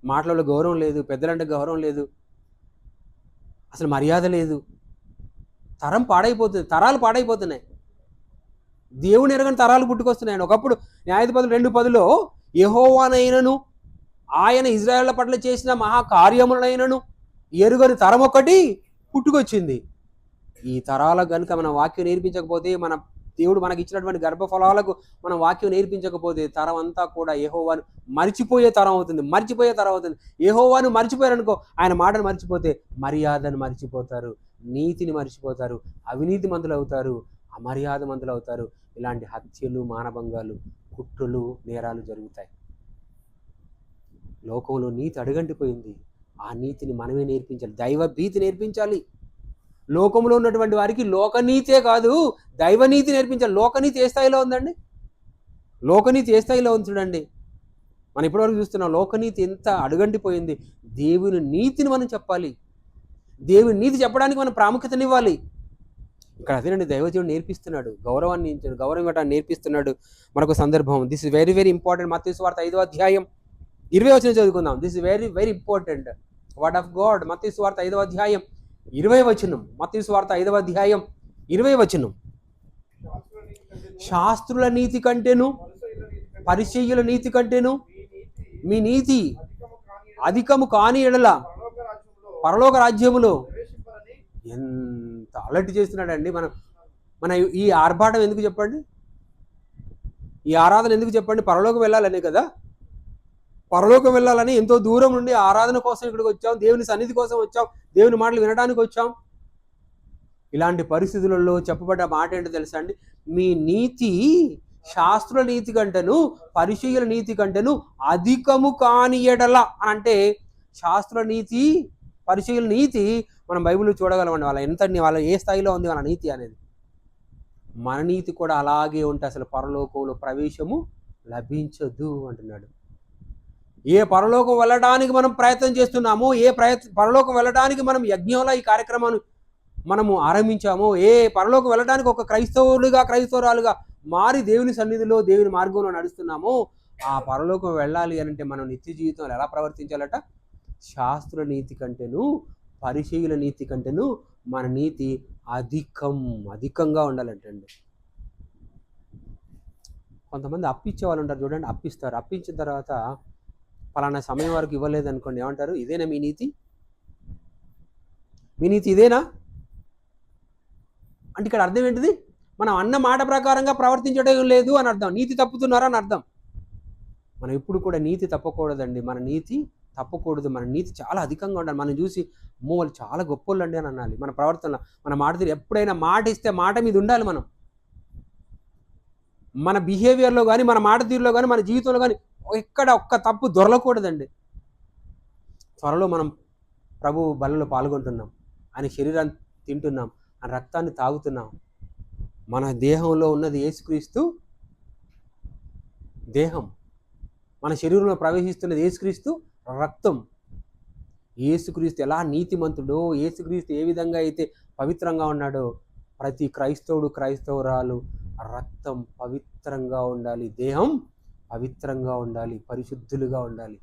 మాటలలో గౌరవం లేదు, పెద్దలంటే గౌరవం లేదు, అసలు మర్యాద లేదు. తరం పాడైపోతుంది, తరాలు పాడైపోతున్నాయి. దేవుని ఎరగని తరాలు పుట్టుకొస్తున్నాయండి. ఒకప్పుడు న్యాయాధిపతులు 2:10లో యెహోవానైనను ఆయన ఇజ్రాయేళ్ల పట్ల చేసిన మహాకార్యములైనను ఎరుగని తరం ఒకటి పుట్టుకొచ్చింది. ఈ తరాలకు కనుక మన వాక్యం నేర్పించకపోతే, మన దేవుడు మనకి ఇచ్చినటువంటి గర్భఫలాలకు మన వాక్యం నేర్పించకపోతే, తరం అంతా కూడా యెహోవాను మర్చిపోయే తరం అవుతుంది, మర్చిపోయే తరం అవుతుంది. యెహోవాను మర్చిపోయారనుకో, ఆయన మాటను మర్చిపోతే మర్యాదను మర్చిపోతారు, నీతిని మర్చిపోతారు, అవినీతి మంతులు అవుతారు, అమర్యాద మంతులు అవుతారు. ఇలాంటి హత్యలు, మానభంగాలు, కుట్రలు, నేరాలు జరుగుతాయి. లోకంలో నీతి అడుగంటిపోయింది. ఆ నీతిని మనమే నేర్పించాలి, దైవ భీతి నేర్పించాలి. లోకంలో ఉన్నటువంటి వారికి లోకనీతే కాదు, దైవనీతి నేర్పించాలి. లోకనీతి ఏ స్థాయిలో ఉందండి? లోకనీతి ఏ స్థాయిలో ఉంది చూడండి. మనం ఇప్పటివరకు చూస్తున్నాం లోకనీతి ఎంత అడుగంటిపోయింది. దేవుని నీతిని మనం చెప్పాలి, దేవుని నీతి చెప్పడానికి మనం ప్రాముఖ్యతనివ్వాలి. ఇక్కడ అదేనండి, దైవజనుడు నేర్పిస్తున్నాడు, గౌరవం ఇవ్వడానికి నేర్పిస్తున్నాడు. మరొక సందర్భం, this is very very important. మత్తయి సువార్త 5వ అధ్యాయం 20వ వచనం చదువుకుందాం. This is very very important word of God. మత్తయి సువార్త 5వ అధ్యాయం 20వ వచనం. మత్తయి సువార్త 5వ అధ్యాయం 20వ వచనం. శాస్త్రుల నీతి కంటేను, పరిసయ్యుల నీతి కంటేను మీ నీతి అధికము కాని ఎడల పరలోక రాజ్యములో. ఎంత అలర్ట్ చేస్తున్నాడండి. మన ఈ ఆర్భాటం ఎందుకు చెప్పండి? ఈ ఆరాధన ఎందుకు చెప్పండి? పరలోకం వెళ్ళాలనే కదా. పరలోకం వెళ్ళాలని ఎంతో దూరం నుండి ఆరాధన కోసం ఇక్కడికి వచ్చాం, దేవుని సన్నిధి కోసం వచ్చాం, దేవుని మాటలు వినడానికి వచ్చాం. ఇలాంటి పరిస్థితులలో చెప్పబడ్డ మాట ఏంటో తెలుసా అండి? మీ నీతి శాస్త్రుల నీతి కంటేను పరిచయుల నీతి కంటేను అధికము కాని ఎడల అని అంటే, శాస్త్రుల నీతి పరిచయుల నీతి మనం బైబిల్లో చూడగలమండి. వాళ్ళ ఏ స్థాయిలో ఉంది వాళ్ళ నీతి అనేది. మన నీతి కూడా అలాగే ఉంటే అసలు పరలోకంలో ప్రవేశము లభించదు అంటున్నాడు. ఏ పరలోకం వెళ్ళడానికి మనం ప్రయత్నం చేస్తున్నామో, పరలోకం వెళ్ళడానికి మనం యజ్ఞంలో ఈ కార్యక్రమాన్ని మనము ఆరంభించామో, ఏ పరలోకం వెళ్ళడానికి ఒక క్రైస్తవురాలుగా మారి దేవుని సన్నిధిలో దేవుని మార్గంలో నడుస్తున్నామో, ఆ పరలోకం వెళ్ళాలి అని అంటే మనం నిత్య జీవితంలో ఎలా ప్రవర్తించాలట? శాస్త్ర నీతి కంటేను పరిచయుల నీతి కంటేను మన నీతి అధికంగా ఉండాలంటండి. కొంతమంది అప్పిచ్చే వాళ్ళు ఉంటారు చూడండి, అప్పిస్తారు. అప్పించిన తర్వాత పలానా సమయం వరకు ఇవ్వలేదు అనుకోండి, ఏమంటారు? ఇదేనా మీ నీతి? మీ నీతి ఇదేనా అంటే ఇక్కడ అర్థం ఏంటిది? మనం అన్న మాట ప్రకారంగా ప్రవర్తించడం లేదు అని అర్థం. నీతి తప్పుతున్నారా అని అర్థం. మనం ఇప్పుడు కూడా నీతి తప్పకూడదండి. మన నీతి తప్పకూడదు. మన నీతి చాలా అధికంగా ఉండాలి. మనం చూసి వాళ్ళు చాలా గొప్పోళ్ళు అండి అని అనాలి. మన ప్రవర్తన, మన మాట తీరు, ఎప్పుడైనా మాట ఇస్తే మాట మీద ఉండాలి. మనం మన బిహేవియర్లో కానీ, మన మాట తీరులో కానీ, మన జీవితంలో కానీ ఎక్కడ ఒక్క తప్పు దొరలకూడదండి. త్వరలో మనం ప్రభు బలలో పాల్గొంటున్నాం, ఆయన శరీరాన్ని తింటున్నాం, ఆయన రక్తాన్ని తాగుతున్నాం. మన దేహంలో ఉన్నది యేసుక్రీస్తు దేహం, మన శరీరంలో ప్రవేశిస్తున్నది యేసుక్రీస్తు రక్తం. యేసుక్రీస్తు ఎలా నీతిమంతుడో, యేసుక్రీస్తు ఏ విధంగా అయితే పవిత్రంగా ఉన్నాడో, ప్రతి క్రైస్తవుడు క్రైస్తవురాలు రక్తం పవిత్రంగా ఉండాలి, దేహం పవిత్రంగా ఉండాలి, పరిశుద్ధులుగా ఉండాలి.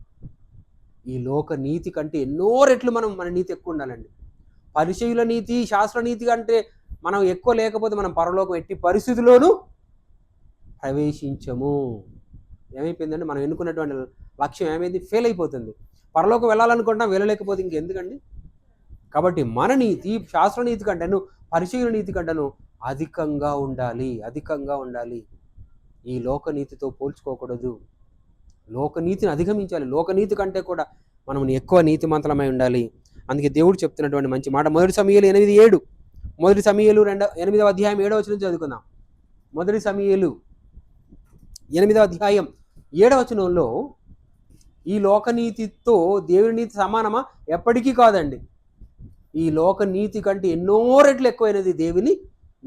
ఈ లోక నీతి కంటే ఎన్నో రెట్లు మన నీతి ఎక్కువ ఉండాలండి. పరిచయుల నీతి శాస్త్ర నీతి కంటే మనం ఎక్కువ లేకపోతే మనం పరలోకం ఎట్టి పరిస్థితుల్లోనూ ప్రవేశించము. ఏమైపోయిందంటే మనం ఎన్నుకున్నటువంటి లక్ష్యం ఏమైంది? ఫెయిల్ అయిపోతుంది. పరలోకం వెళ్ళాలనుకుంటాం, వెళ్ళలేకపోతే ఇంకెందుకండి? కాబట్టి మన నీతి శాస్త్ర నీతి కంటేను పరిచయుల నీతి కంటేను అధికంగా ఉండాలి. ఈ లోకనీతితో పోల్చుకోకూడదు. లోకనీతిని అధిగమించాలి. లోకనీతి కంటే కూడా మనం ఎక్కువ నీతిమంతులమై ఉండాలి. అందుకే దేవుడు చెప్తున్నటువంటి మంచి మాట మొదటి సమూయేలు 8:7. మొదటి సమూయేలు 8వ అధ్యాయం 7వ వచనం చదువుకుందాం. మొదటి సమూయేలు 8వ అధ్యాయం 7వ వచనంలో ఈ లోకనీతితో దేవుని నీతి సమానమా? ఎప్పటికీ కాదండి. ఈ లోకనీతి కంటే ఎన్నో రెట్లు ఎక్కువైనది దేవుని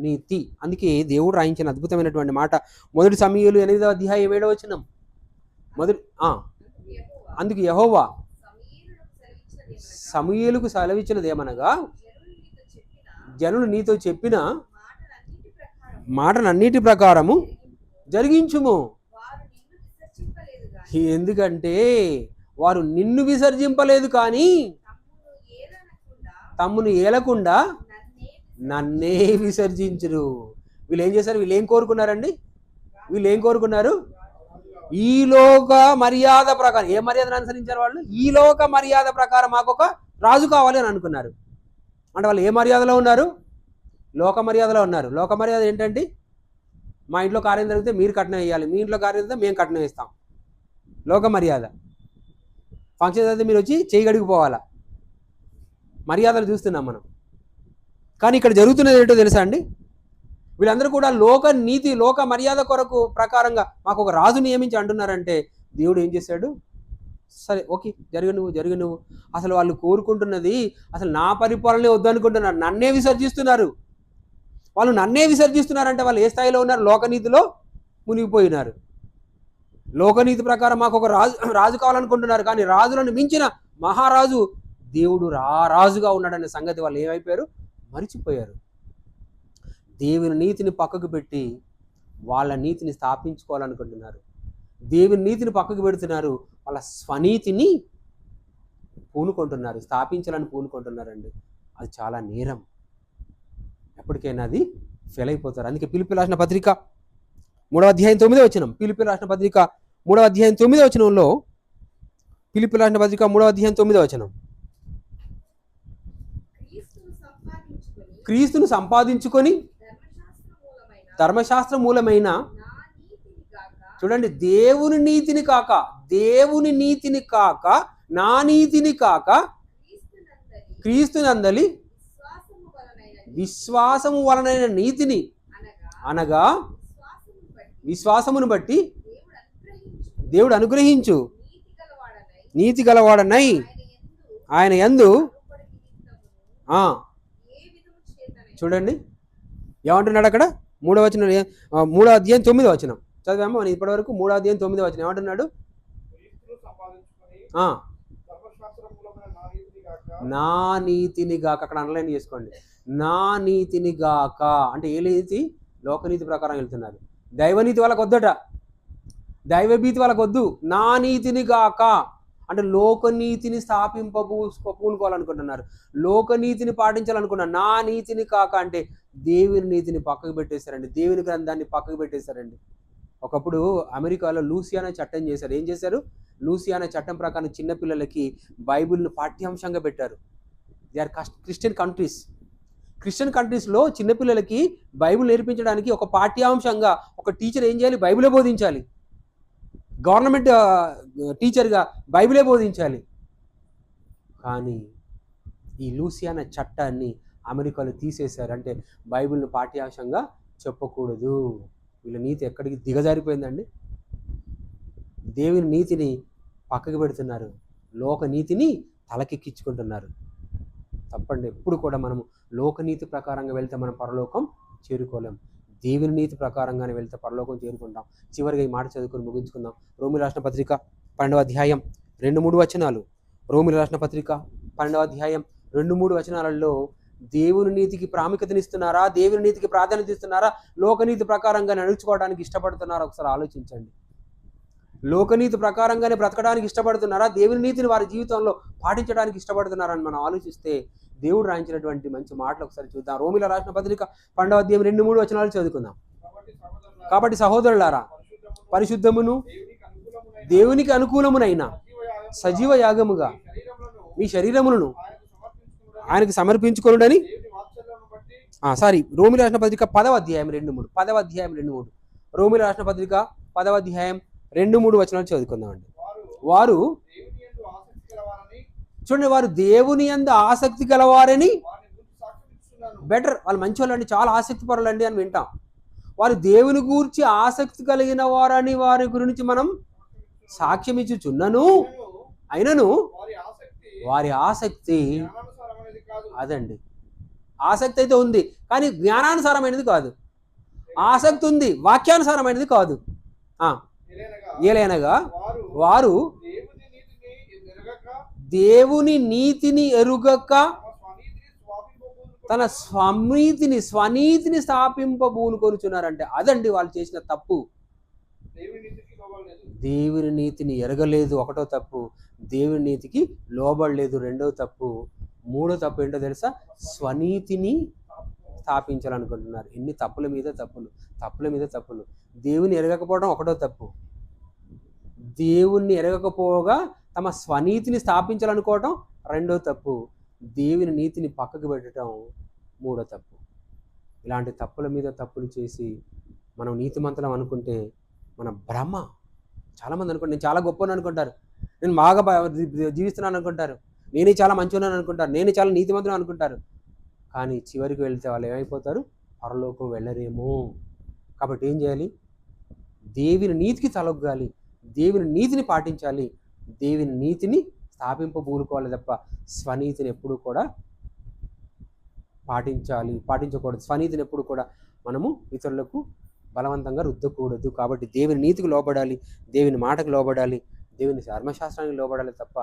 నీతి. అందుకే దేవుడు రాయించిన అద్భుతమైనటువంటి మాట మొదటి సమూయేలు 8వ అధ్యాయం 7వ వచనం. అందుకు యెహోవా సమూయేలుకు సెలవిచ్చినది ఏమనగా, జనులు నీతో చెప్పిన మాటలన్నిటి ప్రకారము జరిగించుము. ఎందుకంటే వారు నిన్ను విసర్జింపలేదు, కానీ తమ్మును ఏలకుండా నన్నే విసర్జించరు. వీళ్ళు ఏం చేశారు? వీళ్ళు ఏం కోరుకున్నారండి? వీళ్ళు ఏం కోరుకున్నారు? ఈ లోక మర్యాద ప్రకారం. ఏ మర్యాదను అనుసరించారు వాళ్ళు? ఈ లోక మర్యాద ప్రకారం మాకు ఒక రాజు కావాలి అని అనుకున్నారు. అంటే వాళ్ళు ఏ మర్యాదలో ఉన్నారు? లోక మర్యాదలో ఉన్నారు. లోక మర్యాద ఏంటంటే, మా ఇంట్లో కార్యం జరిగితే మీరు కట్నం వేయాలి, మీ ఇంట్లో కార్యం జరిగితే మేము కట్నం వేస్తాం. లోక మర్యాద. ఫంక్షన్ అయితే మీరు వచ్చి చేయి గడిగిపోవాలా. మర్యాదలు చూస్తున్నాం మనం. కానీ ఇక్కడ జరుగుతున్నది ఏంటో తెలుసా అండి? వీళ్ళందరూ కూడా లోక నీతి లోక మర్యాద కొరకు ప్రకారంగా మాకు ఒక రాజు నియమించి అంటున్నారంటే, దేవుడు ఏం చేశాడు? సరే ఓకే, జరిగి నువ్వు. అసలు వాళ్ళు కోరుకుంటున్నది అసలు నా పరిపాలనే వద్దనుకుంటున్నారు, నన్నే విసర్జిస్తున్నారు. వాళ్ళు నన్నే విసర్జిస్తున్నారంటే వాళ్ళు ఏ స్థాయిలో ఉన్నారు? లోకనీతిలో మునిగిపోయినారు. లోకనీతి ప్రకారం మాకు ఒక రాజు కావాలనుకుంటున్నారు, కానీ రాజులను మించిన మహారాజు దేవుడు రాజుగా ఉన్నాడనే సంగతి వాళ్ళు ఏమైపోయారు? మరిచిపోయారు. దేవుని నీతిని పక్కకు పెట్టి వాళ్ళ నీతిని స్థాపించుకోవాలనుకుంటున్నారు. దేవుని నీతిని పక్కకు పెడుతున్నారు, వాళ్ళ స్వనీతిని పూనుకుంటున్నారు, స్థాపించాలని పూనుకుంటున్నారండి. అది చాలా నేరం. ఎప్పటికైనా అది ఫెయిల్ అయిపోతారు. అందుకే ఫిలిప్పీయులకు రాసిన పత్రిక 3వ అధ్యాయం 9వ వచనం. ఫిలిప్పీయులకు రాసిన పత్రిక 3వ అధ్యాయం 9వ వచనంలో, ఫిలిప్పీయులకు రాసిన పత్రిక 3వ అధ్యాయం 9వ వచనం. క్రీస్తును సంపాదించుకొని ధర్మశాస్త్ర మూలమైన చూడండి, దేవుని నీతిని కాక, దేవుని నీతిని కాక, నా నీతిని కాక, క్రీస్తునందలి విశ్వాసము వలనైన నీతిని అనగా విశ్వాసమును బట్టి దేవుడు అనుగ్రహించు నీతి గలవాడనై ఆయన యందు చూడండి ఏమంటున్నాడు అక్కడ 3వ వచనం, 3వ అధ్యాయం 9వ వచనం చదివాము మనం ఇప్పటి వరకు. 3వ అధ్యాయం 9వ వచనం ఏమంటున్నాడు? నా నీతిని గాక, అక్కడ అండర్లైన్ చేసుకోండి, నా నీతిని గాక అంటే ఏ నీతి? లోకనీతి ప్రకారం వెళ్తున్నారు. దైవనీతి వాళ్ళకు వద్దట, దైవభీతి వాళ్ళకు వద్దు. నా నీతిని గాక అంటే లోకనీతిని పూనుకోవాలనుకుంటున్నారు, లోకనీతిని పాటించాలనుకున్నారు. నా నీతిని కాక అంటే దేవుని నీతిని పక్కకు పెట్టేశారండి, దేవుని గ్రంథాన్ని పక్కకు పెట్టేశారండి. ఒకప్పుడు అమెరికాలో లూసియానా చట్టం చేశారు. ఏం చేశారు? లూసియానా చట్టం ప్రకారం చిన్నపిల్లలకి బైబిల్ను పాఠ్యాంశంగా పెట్టారు. దే ఆర్ క్రిస్టియన్ కంట్రీస్లో చిన్నపిల్లలకి బైబిల్ నేర్పించడానికి ఒక పాఠ్యాంశంగా ఒక టీచర్ ఏం చేయాలి? బైబిలే బోధించాలి. గవర్నమెంట్ టీచర్గా బైబిలే బోధించాలి. కానీ ఈ లూసియానా చట్టాన్ని అమెరికాలో తీసేశారు. అంటే బైబిల్ను పాఠ్యాంశంగా చెప్పకూడదు. వీళ్ళ నీతి ఎక్కడికి దిగజారిపోయిందండి. దేవుని నీతిని పక్కకు పెడుతున్నారు, లోక నీతిని తలకెక్కించుకుంటున్నారు. తప్పండి. ఎప్పుడు కూడా మనము లోకనీతి ప్రకారంగా వెళ్తే మనం పరలోకం చేరుకోలేం. దేవుని నీతి ప్రకారంగానే వెళ్తే పరలోకం చేరుకుంటాం. చివరిగా ఈ మాట చదువుకొని ముగించుకుందాం. రోమిల రాసిన పత్రిక 12వ అధ్యాయం 2-3 వచనాలు. రోమిల రాసిన పత్రిక 12వ అధ్యాయం 2-3 వచనాలలో దేవుని నీతికి ప్రాముఖ్యతనిస్తున్నారా, దేవుని నీతికి ప్రాధాన్యత ఇస్తున్నారా, లోకనీతి ప్రకారంగా నడుచుకోవడానికి ఇష్టపడుతున్నారా? ఒకసారి ఆలోచించండి. లోకనీతి ప్రకారంగానే బ్రతకడానికి ఇష్టపడుతున్నారా, దేవుని నీతిని వారి జీవితంలో పాటించడానికి ఇష్టపడుతున్నారని మనం ఆలోచిస్తే దేవుడు రాయించినటువంటి మంచి మాటలు ఒకసారి చూద్దాం. రోమిల రాసిన పత్రిక 12వ అధ్యాయం 2-3 వచనాలు చదువుకుందాం. కాబట్టి సహోదరులారా, పరిశుద్ధమును దేవునికి అనుకూలమునైన సజీవ యాగముగా మీ శరీరములను ఆయనకు సమర్పించుకొనుడని రోమిల రాసిన పత్రిక 10వ అధ్యాయం 2-3 రోమిల రాసిన పత్రిక 10వ అధ్యాయం 2-3 వచనాలు చదువుకుందామండి. వారు చూడండి, వారు దేవుని యందు ఆసక్తి గలవారని, బెటర్ వాళ్ళు మంచి వాళ్ళండి, చాలా ఆసక్తి పరులండి అని వింటాం. వారు దేవుని గూర్చి ఆసక్తి కలిగిన వారని వారి గురించి మనం సాక్ష్యం ఇచ్చుచున్నను, అయినను వారి ఆసక్తి అదండి. ఆసక్తి అయితే ఉంది, కానీ జ్ఞానానుసారమైనది కాదు. ఆసక్తి ఉంది, వాక్యానుసారమైనది కాదు. ఏలైనగా వారు దేవుని నీతిని ఎరుగక తన స్వనీతిని స్థాపింపబూనుకొనుచున్నారంటే అదండి వాళ్ళు చేసిన తప్పు. దేవుని నీతిని ఎరగలేదు, ఒకటో తప్పు. దేవుని నీతికి లోబడలేదు, రెండో తప్పు. మూడో తప్పు ఏంటో తెలుసా? స్వనీతిని స్థాపించాలనుకుంటున్నారు. ఎన్ని తప్పుల మీద తప్పులు. దేవుని ఎరగకపోవడం ఒకటో తప్పు. దేవుణ్ణి ఎరగకపోగా తమ స్వనీతిని స్థాపించాలనుకోవటం రెండో తప్పు. దేవుని నీతిని పక్కకు పెట్టడం మూడో తప్పు. ఇలాంటి తప్పుల మీద తప్పులు చేసి మనం నీతిమంతులం అనుకుంటే మన భ్రమ. చాలామంది అనుకుంటారు నేను చాలా గొప్పని అనుకుంటారు, నేను బాగా జీవిస్తున్నాను అనుకుంటారు, నేనే చాలా మంచివాడిని అనుకుంటారు, నేనే చాలా నీతిమంతులు అనుకుంటారు. కానీ చివరికి వెళ్తే వాళ్ళు ఏమైపోతారు? పరలోకం వెళ్ళరేమో. కాబట్టి ఏం చేయాలి? దేవుని నీతికి తలొగ్గాలి, దేవుని నీతిని పాటించాలి, దేవుని నీతిని స్థాపింపబూనుకోవాలి తప్ప స్వనీతిని ఎప్పుడు కూడా పాటించకూడదు. స్వనీతిని ఎప్పుడు కూడా మనము ఇతరులకు బలవంతంగా రుద్దకూడదు. కాబట్టి దేవుని నీతికి లోబడాలి, దేవుని మాటకు లోబడాలి, దేవుని ధర్మశాస్త్రానికి లోబడాలి తప్ప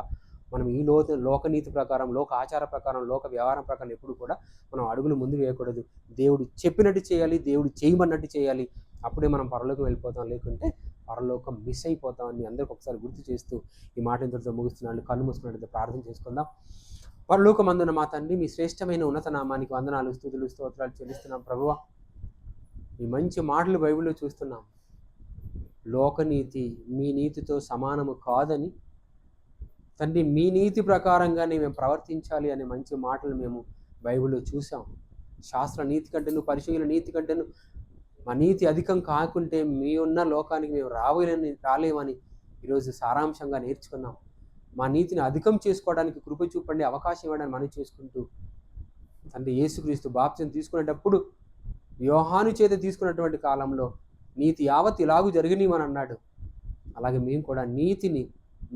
మనం ఈ లోకనీతి ప్రకారం, లోక ఆచార ప్రకారం, లోక వ్యవహారం ప్రకారం ఎప్పుడు కూడా మనం అడుగులు ముందు వేయకూడదు. దేవుడు చెప్పినట్టు చేయాలి, దేవుడు చేయమన్నట్టు చేయాలి. అప్పుడే మనం పరలోకం వెళ్ళిపోతాం, లేకుంటే పరలోకం మిస్ అయిపోతామని అందరికి ఒకసారి గుర్తు చేస్తూ ఈ మాట ఇంతటితో ముగిస్తున్నాను. కళ్ళు మూసుకున్నట్టు ప్రార్థన చేసుకుందాం. పరలోకమందున మా తండ్రి, మీ శ్రేష్టమైన ఉన్నత నామానికి వందనాలు, స్తుతులు, స్తోత్రాలు చెల్లిస్తున్నాం ప్రభువా. ఈ మంచి మాటలు బైబిల్లో చూస్తున్నాం. లోకనీతి మీ నీతితో సమానము కాదని తండ్రి, మీ నీతి ప్రకారంగానే మేము ప్రవర్తించాలి అనే మంచి మాటలు మేము బైబిల్లో చూసాం. శాస్త్ర నీతి కంటేను, పరిశీలన నీతి కంటేను మా నీతి అధికం కాకుంటే మీ ఉన్న లోకానికి మేము రాలేమని ఈరోజు సారాంశంగా నేర్చుకున్నాం. మా నీతిని అధికం చేసుకోవడానికి కృప చూపండి, అవకాశం ఇవ్వడానికి మనం చేసుకుంటూ తండ్రి యేసుక్రీస్తు బాప్తిసం తీసుకునేటప్పుడు యోహాను చేత తీసుకున్నటువంటి కాలంలో నీతి యావత్ ఇలాగూ జరిగినమని అన్నాడు. అలాగే మేము కూడా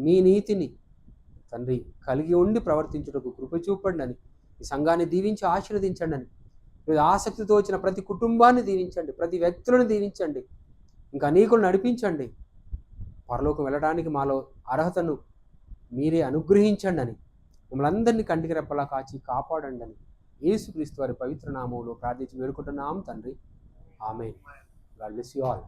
మీ నీతిని తండ్రి కలిగి ఉండి ప్రవర్తించుటకు కృప చూపండి అని, ఈ సంఘాన్ని దీవించి ఆశీర్వదించండి అని, ఆసక్తితో వచ్చిన ప్రతి కుటుంబాన్ని దీవించండి, ప్రతి వ్యక్తులను దీవించండి, ఇంకా అనేకులను నడిపించండి, పరలోకం వెళ్ళడానికి మాలో అర్హతను మీరే అనుగ్రహించండి అని, మమ్మల్ని అందరినీ కంటికి రెప్పలా కాచి కాపాడండి అని యేసుక్రీస్తు వారి పవిత్ర నామములో ప్రార్థించి వేడుకుంటున్నాం తండ్రి. ఆమేన్. God bless you all.